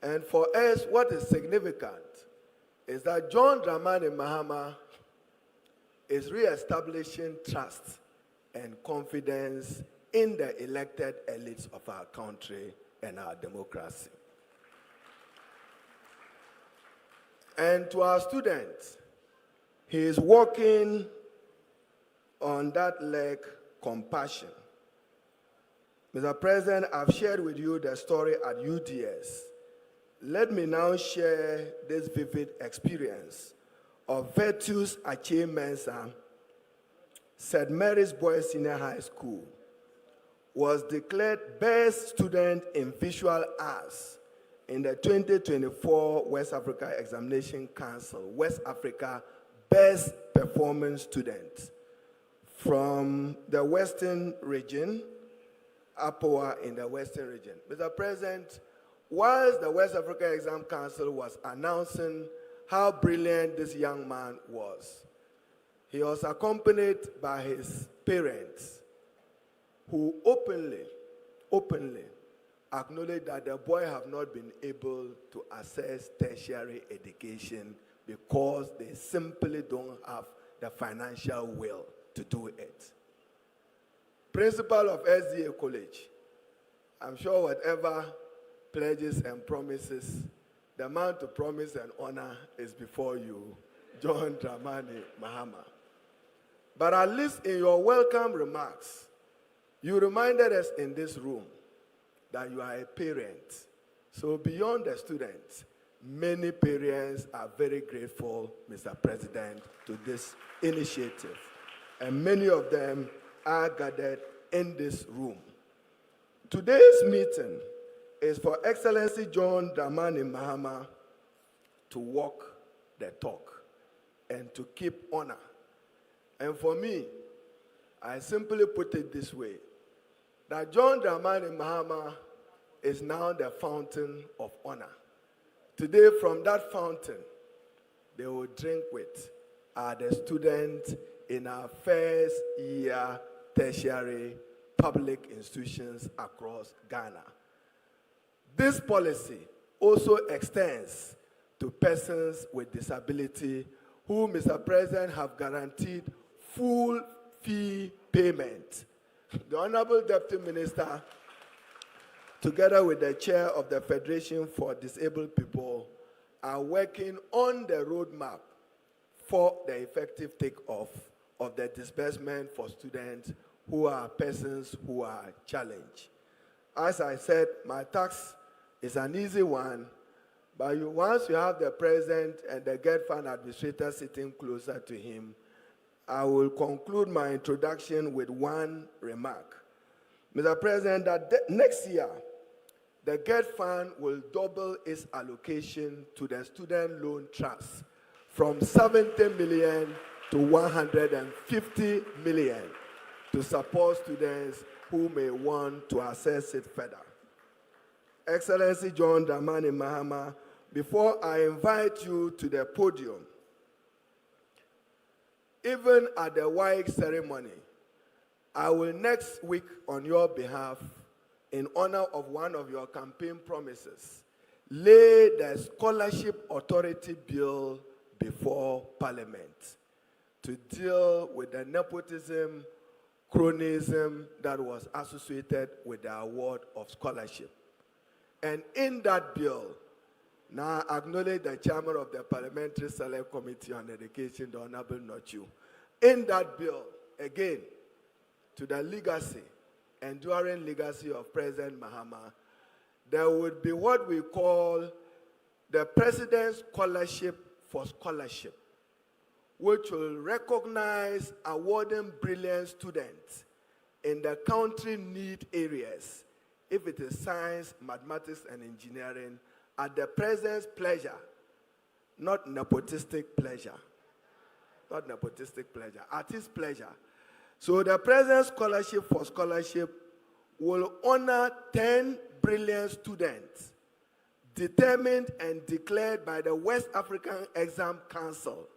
And for us, what is significant is that John Dramani Mahama is re-establishing trust and confidence in the elected elites of our country and our democracy. And to our students, he is working on that leg, compassion. Mr. President, I've shared with you the story at UTS. Let me now share this vivid experience of Virtues Ache Mensah, St. Mary's Boys Senior High School, was declared Best Student in Visual Arts in the 2024 West Africa Examination Council, West Africa Best Performing Student from the Western region, APOA in the Western region. Mr. President, whilst the West Africa Exam Council was announcing how brilliant this young man was, he was accompanied by his parents, who openly acknowledged that the boy have not been able to access tertiary education because they simply don't have the financial will to do it. Principal of SDA College, I'm sure whatever pledges and promises, the man to promise and honor is before you, John Dramani Mahama. But at least in your welcome remarks, you reminded us in this room that you are a parent. So beyond the students, many parents are very grateful, Mr. President, to this initiative. And many of them are gathered in this room. Today's meeting is for Excellency John Dramani Mahama to walk the talk and to keep honor. And for me, I simply put it this way, that John Dramani Mahama is now the fountain of honor. Today, from that fountain, they will drink with are the students in our first year tertiary public institutions across Ghana. This policy also extends to persons with disability who, Mr. President, have guaranteed full fee payment. The Honorable Deputy Minister, together with the chair of the Federation for Disabled People, are working on the roadmap for the effective takeoff of the disbursement for students who are persons who are challenged. As I said, my task is an easy one, But once you have the president and the GET Fund administrator sitting closer to him, I will conclude my introduction with one remark. Mr. President, that next year, the GET Fund will double its allocation to the Student Loan Trust from 70 million to 150 million to support students who may want to access it further. Excellency John Dramani Mahama, before I invite you to the podium, even at the WAEC ceremony, I will next week on your behalf, in honor of one of your campaign promises, lay the Scholarship Authority Bill before Parliament to deal with the nepotism, cronyism that was associated with the award of scholarship. And in that bill, now I acknowledge the chairman of the Parliamentary Select Committee on Education, the Honorable Nochu. In that bill, again, to the legacy, enduring legacy of President Mahama, there would be what we call the President's Scholarship for Scholarship, which will recognize awarding brilliant students in the country need areas, if it is science, mathematics, and engineering, at the President's pleasure, not nepotistic pleasure. Not nepotistic pleasure, at his pleasure. So the President's Scholarship for Scholarship will honor 10 brilliant students determined and declared by the West African Exam Council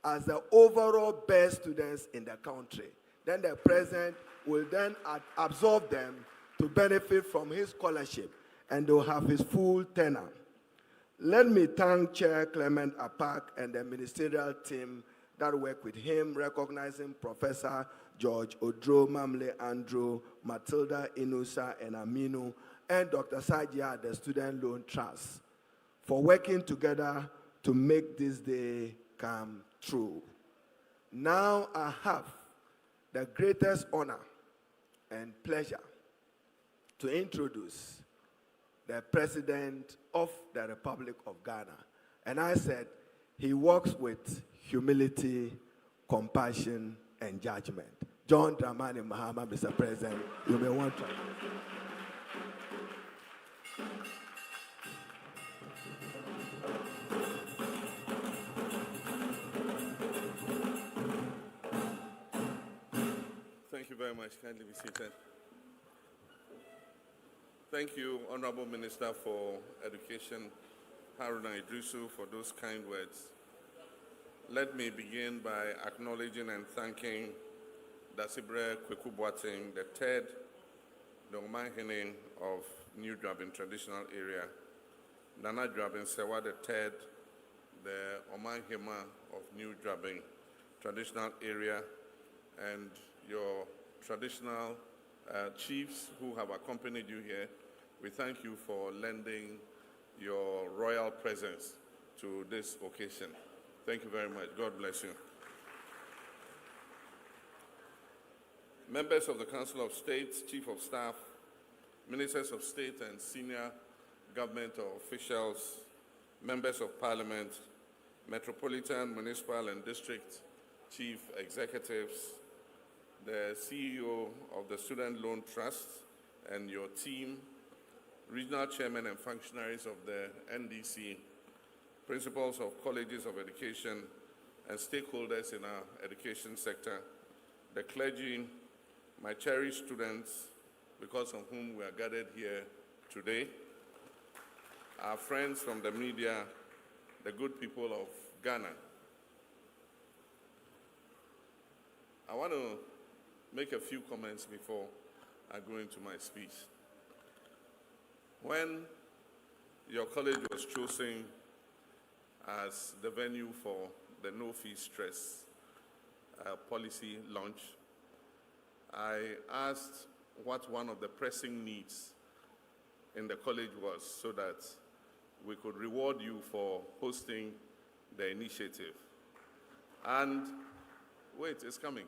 as the overall best students in the country. Then the President will then absorb them to benefit from his scholarship, and they'll have his full tenure. Let me thank Chair Clement Apak and the ministerial team that work with him, recognizing Professor George Odro, Mamle Andrew, Matilda Inusa, and Aminu, and Dr. Sajia at the Student Loan Trust for working together to make this day come true. Now I have the greatest honor and pleasure to introduce the President of the Republic of Ghana. And I said, he works with humility, compassion, and judgment. John Dramani Mahama, Mr. President, you may want to. Thank you very much. Kindly be seated. Thank you, Honorable Minister for Education, Haruna Idrisu, for those kind words. Let me begin by acknowledging and thanking Dasibre Kweku Boateng, the third, the Omanhene of New Drabin Traditional Area, Nana Drabin Sewa, the third, the Omanhema of New Drabin Traditional Area, and your traditional chiefs who have accompanied you here. We thank you for lending your royal presence to this occasion. Thank you very much. God bless you. Members of the Council of State, Chief of Staff, Ministers of State and senior government officials, Members of Parliament, Metropolitan, Municipal and District Chief Executives, the CEO of the Student Loan Trust and your team, regional chairmen and functionaries of the NDC, principals of colleges of education, and stakeholders in our education sector, the clergy, my cherished students, because of whom we are gathered here today, our friends from the media, the good people of Ghana. I want to make a few comments before I go into my speech. When your college was chosen as the venue for the no-fee stress policy launch, I asked what one of the pressing needs in the college was so that we could reward you for hosting the initiative. And wait, it's coming.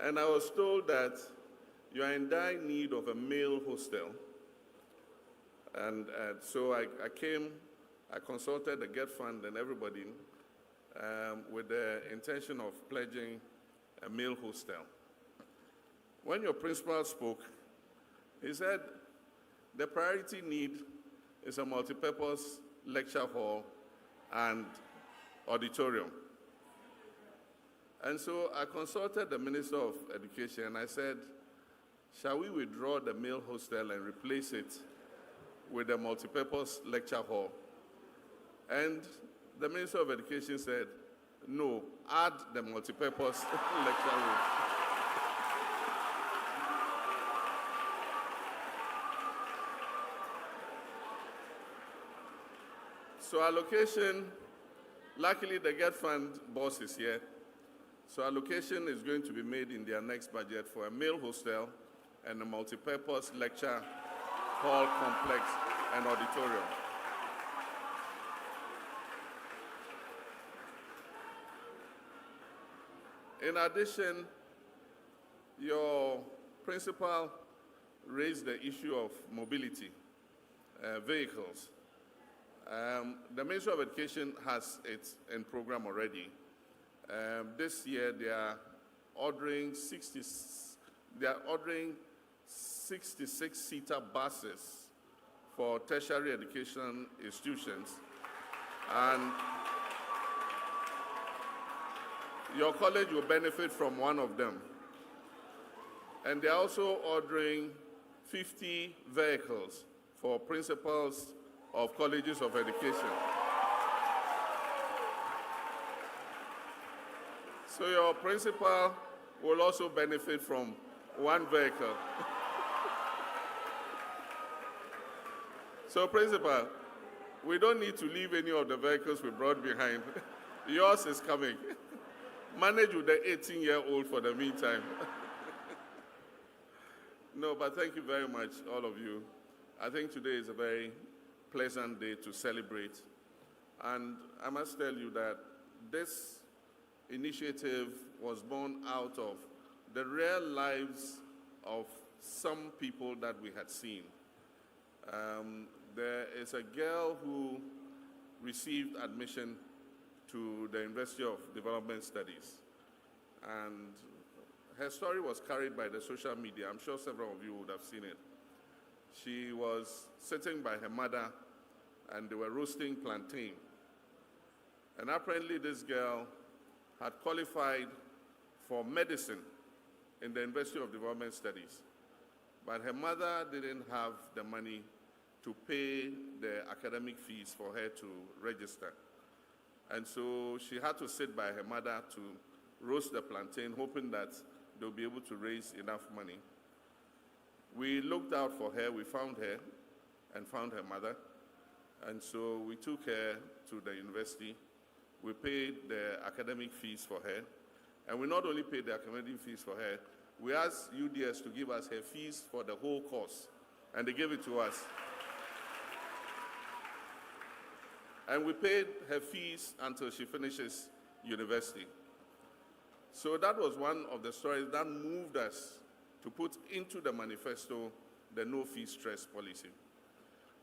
And I was told that you are in dire need of a male hostel. And so I consulted the Get Fund and everybody with the intention of pledging a male hostel. When your principal spoke, he said the priority need is a multipurpose lecture hall and auditorium. And so I consulted the Minister of Education and I said, shall we withdraw the male hostel and replace it with a multipurpose lecture hall? And the Minister of Education said, no, add the multipurpose lecture hall. So allocation, luckily the Get Fund boss is here. So allocation is going to be made in their next budget for a male hostel and a multipurpose lecture hall complex and auditorium. In addition, your principal raised the issue of mobility, vehicles. The Ministry of Education has it in program already. This year they are ordering 66-seater buses for tertiary education institutions, and your college will benefit from one of them. And they're also ordering 50 vehicles for principals of colleges of education. So your principal will also benefit from one vehicle. So principal, we don't need to leave any of the vehicles we brought behind. Yours is coming. Manage with the 18-year-old for the meantime. No, but thank you very much, all of you. I think today is a very pleasant day to celebrate. And I must tell you that this initiative was born out of the real lives of some people that we had seen. There is a girl who received admission to the University of Development Studies, and her story was carried by the social media. I'm sure several of you would have seen it. She was sitting by her mother, and they were roasting plantain. And apparently this girl had qualified for medicine in the University of Development Studies, but her mother didn't have the money to pay the academic fees for her to register. And so she had to sit by her mother to roast the plantain, hoping that they'll be able to raise enough money. We looked out for her, we found her, and found her mother. And so we took her to the university. We paid the academic fees for her. And we not only paid the academic fees for her, we asked UDS to give us her fees for the whole course. And they gave it to us. And we paid her fees until she finishes university. So that was one of the stories that moved us to put into the manifesto the no-fee stress policy.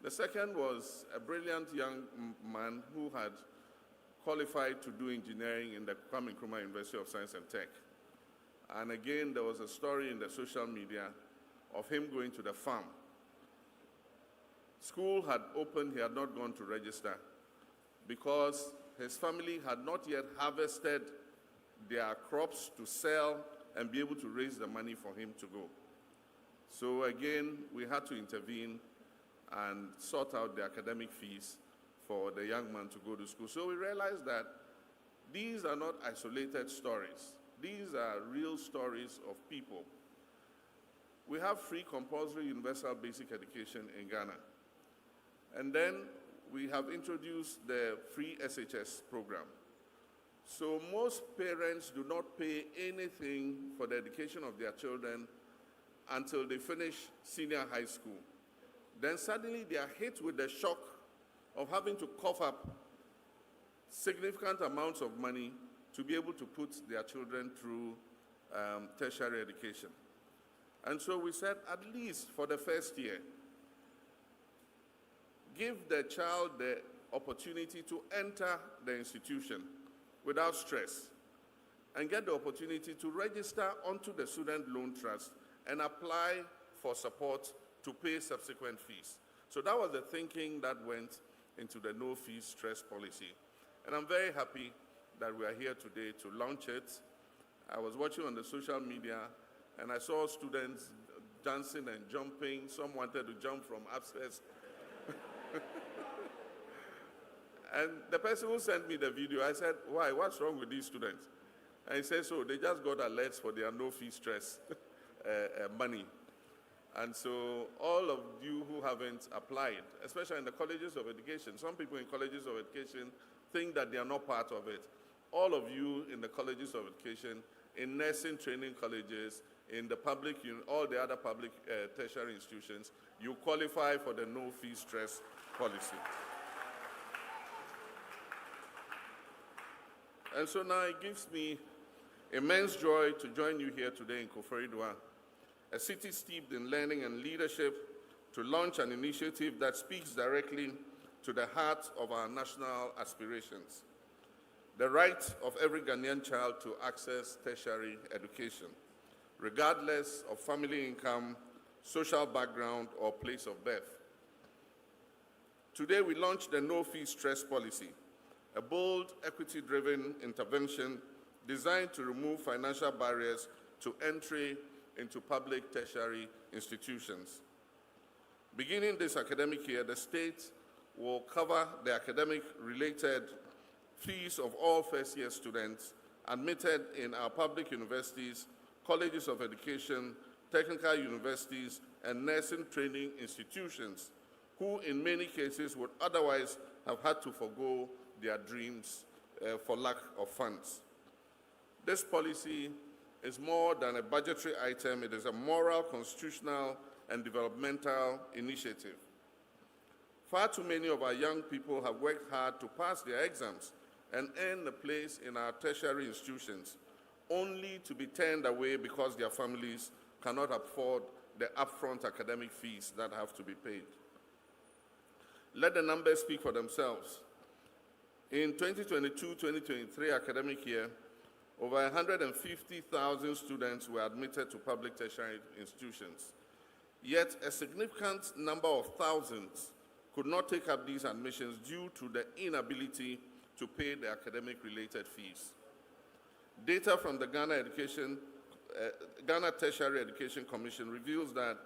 The second was a brilliant young man who had qualified to do engineering in the Kwame Nkrumah University of Science and Tech. And again, there was a story in the social media of him going to the farm. School had opened, he had not gone to register because his family had not yet harvested their crops to sell and be able to raise the money for him to go. So again, we had to intervene and sort out the academic fees for the young man to go to school. So we realized that these are not isolated stories. These are real stories of people. We have free compulsory universal basic education in Ghana. And then we have introduced the free SHS program. So most parents do not pay anything for the education of their children until they finish senior high school. Then suddenly they are hit with the shock of having to cough up significant amounts of money to be able to put their children through tertiary education. And so we said, at least for the first year, give the child the opportunity to enter the institution without stress and get the opportunity to register onto the Student Loan Trust and apply for support to pay subsequent fees. So that was the thinking that went into the no fees stress policy. And I'm very happy that we are here today to launch it. I was watching on the social media and I saw students dancing and jumping. Some wanted to jump from upstairs. And the person who sent me the video, I said, why, what's wrong with these students? And he said, so they just got alerts for their no fee stress money. And so all of you who haven't applied, especially in the colleges of education, some people in colleges of education think that they are not part of it. All of you in the colleges of education, in nursing training colleges, in the public, all the other public tertiary institutions, you qualify for the no fee stress policy. And so now it gives me immense joy to join you here today in Koforidua, a city steeped in learning and leadership, to launch an initiative that speaks directly to the heart of our national aspirations, the right of every Ghanaian child to access tertiary education, regardless of family income, social background, or place of birth. Today we launched the no fee stress policy, a bold, equity-driven intervention designed to remove financial barriers to entry into public tertiary institutions. Beginning this academic year, the state will cover the academic-related fees of all first-year students admitted in our public universities, colleges of education, technical universities, and nursing training institutions, who in many cases would otherwise have had to forego their dreams for lack of funds. This policy is more than a budgetary item. It is a moral, constitutional, and developmental initiative. Far too many of our young people have worked hard to pass their exams and earn a place in our tertiary institutions, only to be turned away because their families cannot afford the upfront academic fees that have to be paid. Let the numbers speak for themselves. In 2022-2023 academic year, over 150,000 students were admitted to public tertiary institutions. Yet a significant number of thousands could not take up these admissions due to the inability to pay the academic-related fees. Data from the Ghana Tertiary Education Commission reveals that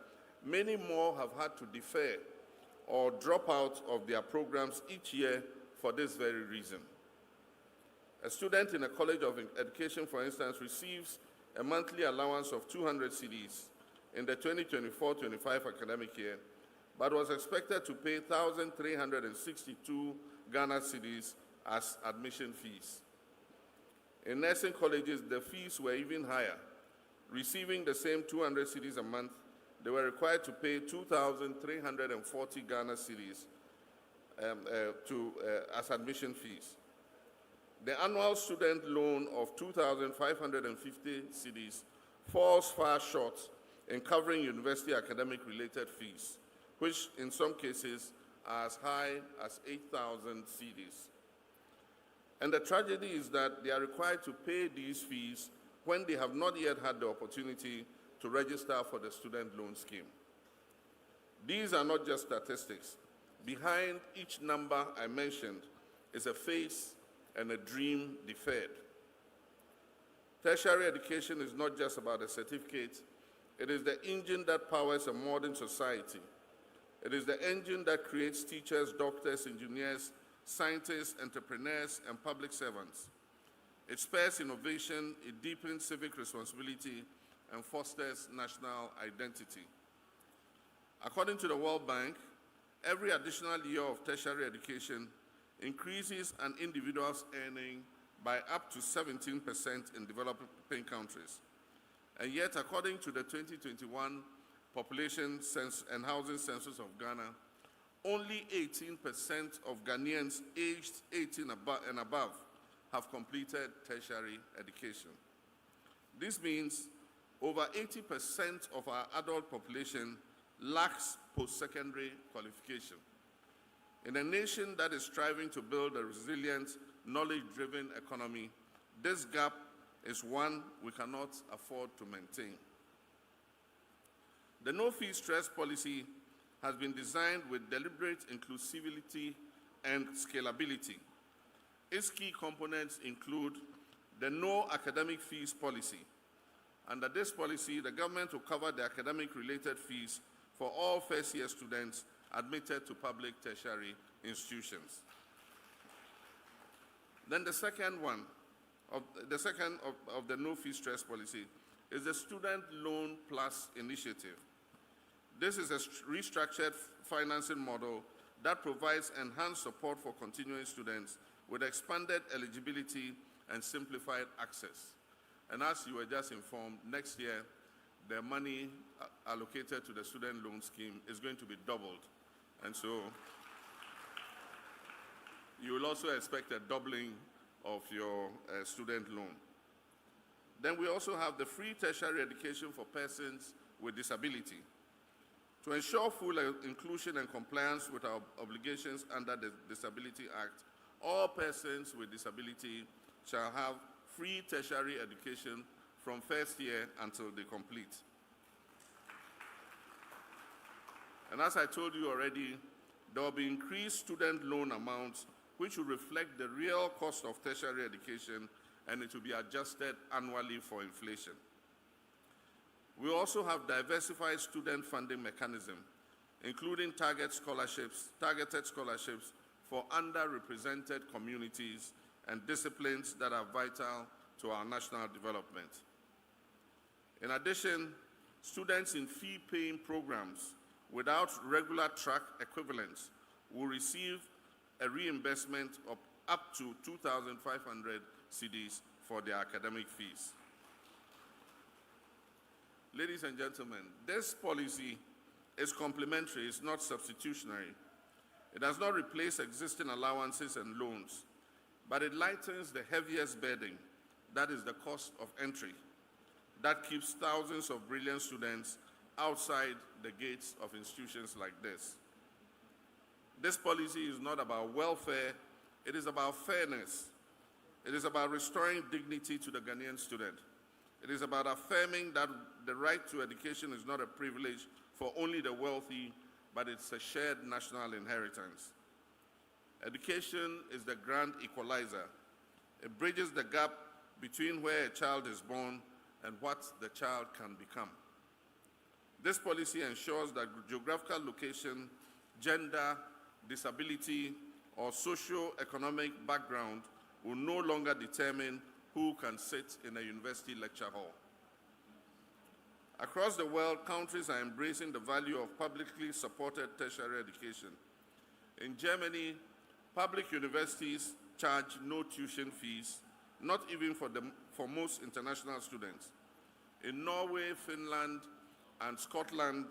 many more have had to defer or drop out of their programs each year for this very reason. A student in a college of education, for instance, receives a monthly allowance of 200 cedis in the 2024-25 academic year, but was expected to pay 1,362 Ghana cedis as admission fees. In nursing colleges, the fees were even higher. Receiving the same 200 cedis a month, they were required to pay 2,340 Ghana cedis as admission fees. The annual student loan of 2,550 cedis falls far short in covering university academic-related fees, which in some cases are as high as 8,000 cedis. And the tragedy is that they are required to pay these fees when they have not yet had the opportunity to register for the student loan scheme. These are not just statistics. Behind each number I mentioned is a face and a dream deferred. Tertiary education is not just about a certificate. It is the engine that powers a modern society. It is the engine that creates teachers, doctors, engineers, scientists, entrepreneurs, and public servants. It spurs innovation, it deepens civic responsibility, and fosters national identity. According to the World Bank, every additional year of tertiary education increases an individual's earning by up to 17% in developing countries. And yet, according to the 2021 Population and Housing Census of Ghana, only 18% of Ghanaians aged 18 and above have completed tertiary education. This means over 80% of our adult population lacks post-secondary qualification. In a nation that is striving to build a resilient, knowledge-driven economy, this gap is one we cannot afford to maintain. The no-fee stress policy has been designed with deliberate inclusivity and scalability. Its key components include the no academic fees policy. Under this policy, the government will cover the academic-related fees for all first-year students admitted to public tertiary institutions. Then the second of the no-fee stress policy is the Student Loan Plus initiative. This is a restructured financing model that provides enhanced support for continuing students with expanded eligibility and simplified access. And as you were just informed, next year, the money allocated to the student loan scheme is going to be doubled. And so you will also expect a doubling of your student loan. Then we also have the free tertiary education for persons with disability. To ensure full inclusion and compliance with our obligations under the Disability Act, all persons with disability shall have free tertiary education from first year until they complete. And as I told you already, there will be increased student loan amounts which will reflect the real cost of tertiary education, and it will be adjusted annually for inflation. We also have diversified student funding mechanism, including targeted scholarships for underrepresented communities and disciplines that are vital to our national development. In addition, students in fee-paying programs without regular track equivalents will receive a reimbursement of up to 2,500 cedis for their academic fees. Ladies and gentlemen, this policy is complementary, it's not substitutionary. It does not replace existing allowances and loans, but it lightens the heaviest burden, that is the cost of entry, that keeps thousands of brilliant students outside the gates of institutions like this. This policy is not about welfare, it is about fairness. It is about restoring dignity to the Ghanaian student. It is about affirming that the right to education is not a privilege for only the wealthy, but it's a shared national inheritance. Education is the grand equalizer. It bridges the gap between where a child is born and what the child can become. This policy ensures that geographical location, gender, disability, or socio-economic background will no longer determine who can sit in a university lecture hall. Across the world, countries are embracing the value of publicly supported tertiary education. In Germany, public universities charge no tuition fees, not even for most international students. In Norway, Finland, and Scotland,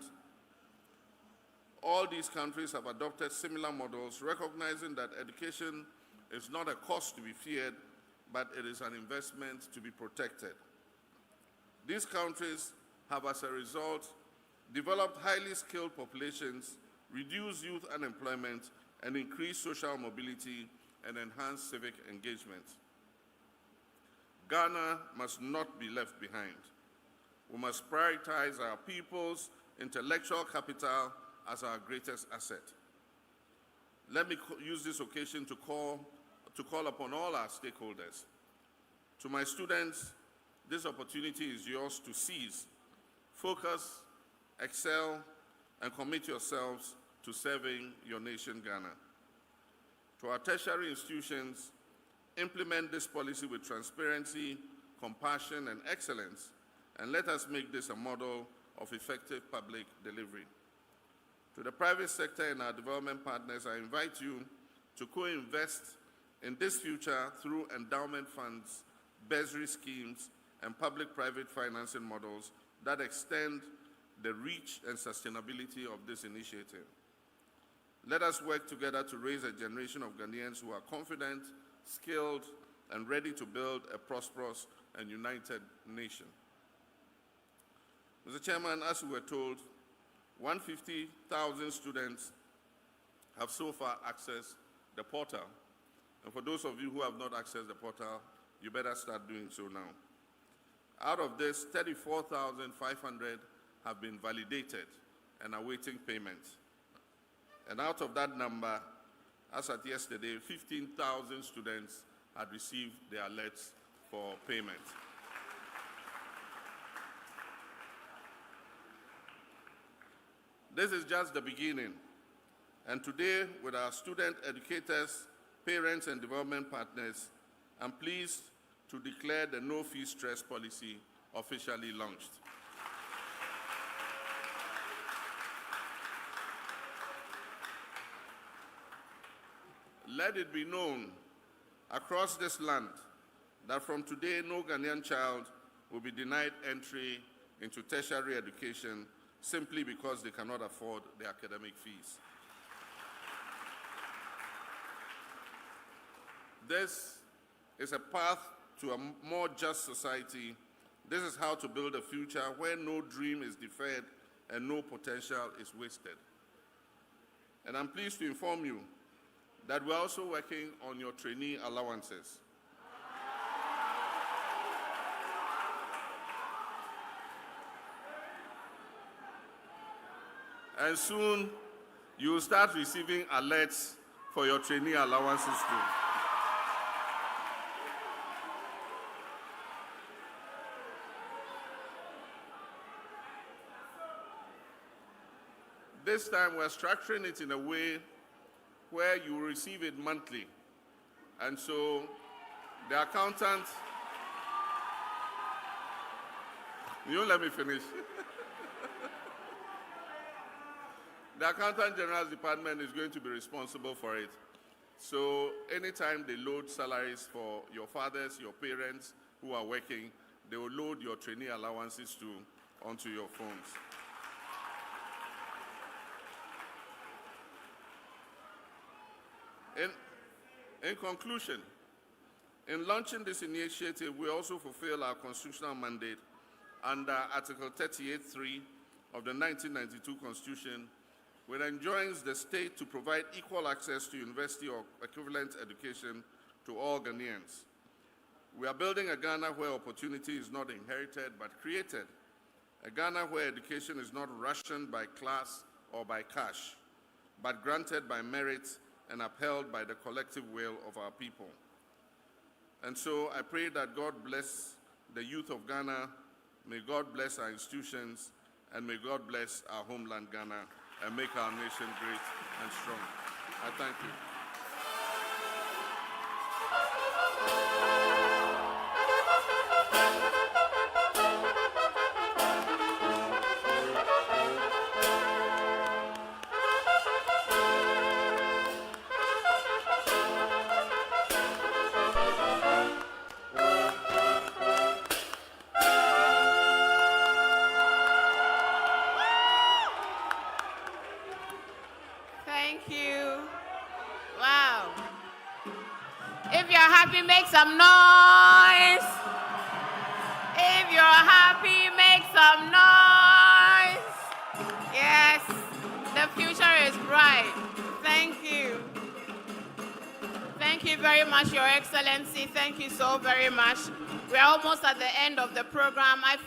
all these countries have adopted similar models, recognizing that education is not a cost to be feared, but it is an investment to be protected. These countries have, as a result, developed highly skilled populations, reduced youth unemployment, and increased social mobility and enhanced civic engagement. Ghana must not be left behind. We must prioritize our people's intellectual capital as our greatest asset. Let me use this occasion to call upon all our stakeholders. To my students, this opportunity is yours to seize. Focus, excel, and commit yourselves to serving your nation, Ghana. To our tertiary institutions, implement this policy with transparency, compassion, and excellence, and let us make this a model of effective public delivery. To the private sector and our development partners, I invite you to co-invest in this future through endowment funds, bursary schemes, and public-private financing models that extend the reach and sustainability of this initiative. Let us work together to raise a generation of Ghanaians who are confident, skilled, and ready to build a prosperous and united nation. Mr. Chairman, as we were told, 150,000 students have so far accessed the portal. And for those of you who have not accessed the portal, you better start doing so now. Out of this, 34,500 have been validated and are awaiting payment. And out of that number, as at yesterday, 15,000 students had received their alerts for payment. This is just the beginning. And today, with our student educators, parents, and development partners, I'm pleased to declare the no-fee stress policy officially launched. Let it be known across this land that from today, no Ghanaian child will be denied entry into tertiary education simply because they cannot afford the academic fees. This is a path to a more just society. This is how to build a future where no dream is deferred and no potential is wasted. And I'm pleased to inform you that we're also working on your trainee allowances. And soon, you will start receiving alerts for your trainee allowances too. This time, we're structuring it in a way where you will receive it monthly. And so, the accountant, you don't let me finish. The Accountant General's Department is going to be responsible for it. So anytime they load salaries for your fathers, your parents who are working, they will load your trainee allowances too onto your phones. In conclusion, in launching this initiative, we also fulfill our constitutional mandate under Article 38(3) of the 1992 Constitution, which enjoins the state to provide equal access to university or equivalent education to all Ghanaians. We are building a Ghana where opportunity is not inherited but created, a Ghana where education is not rationed by class or by cash, but granted by merit and upheld by the collective will of our people. And so I pray that God bless the youth of Ghana, may God bless our institutions, and may God bless our homeland Ghana, and make our nation great and strong. I thank you. Thank you. Wow. If you're happy, make some noise. If you're happy, make some noise. Yes, the future is bright. Thank you. Thank you very much, Your Excellency. Thank you so very much. We're almost at the end of the program. I feel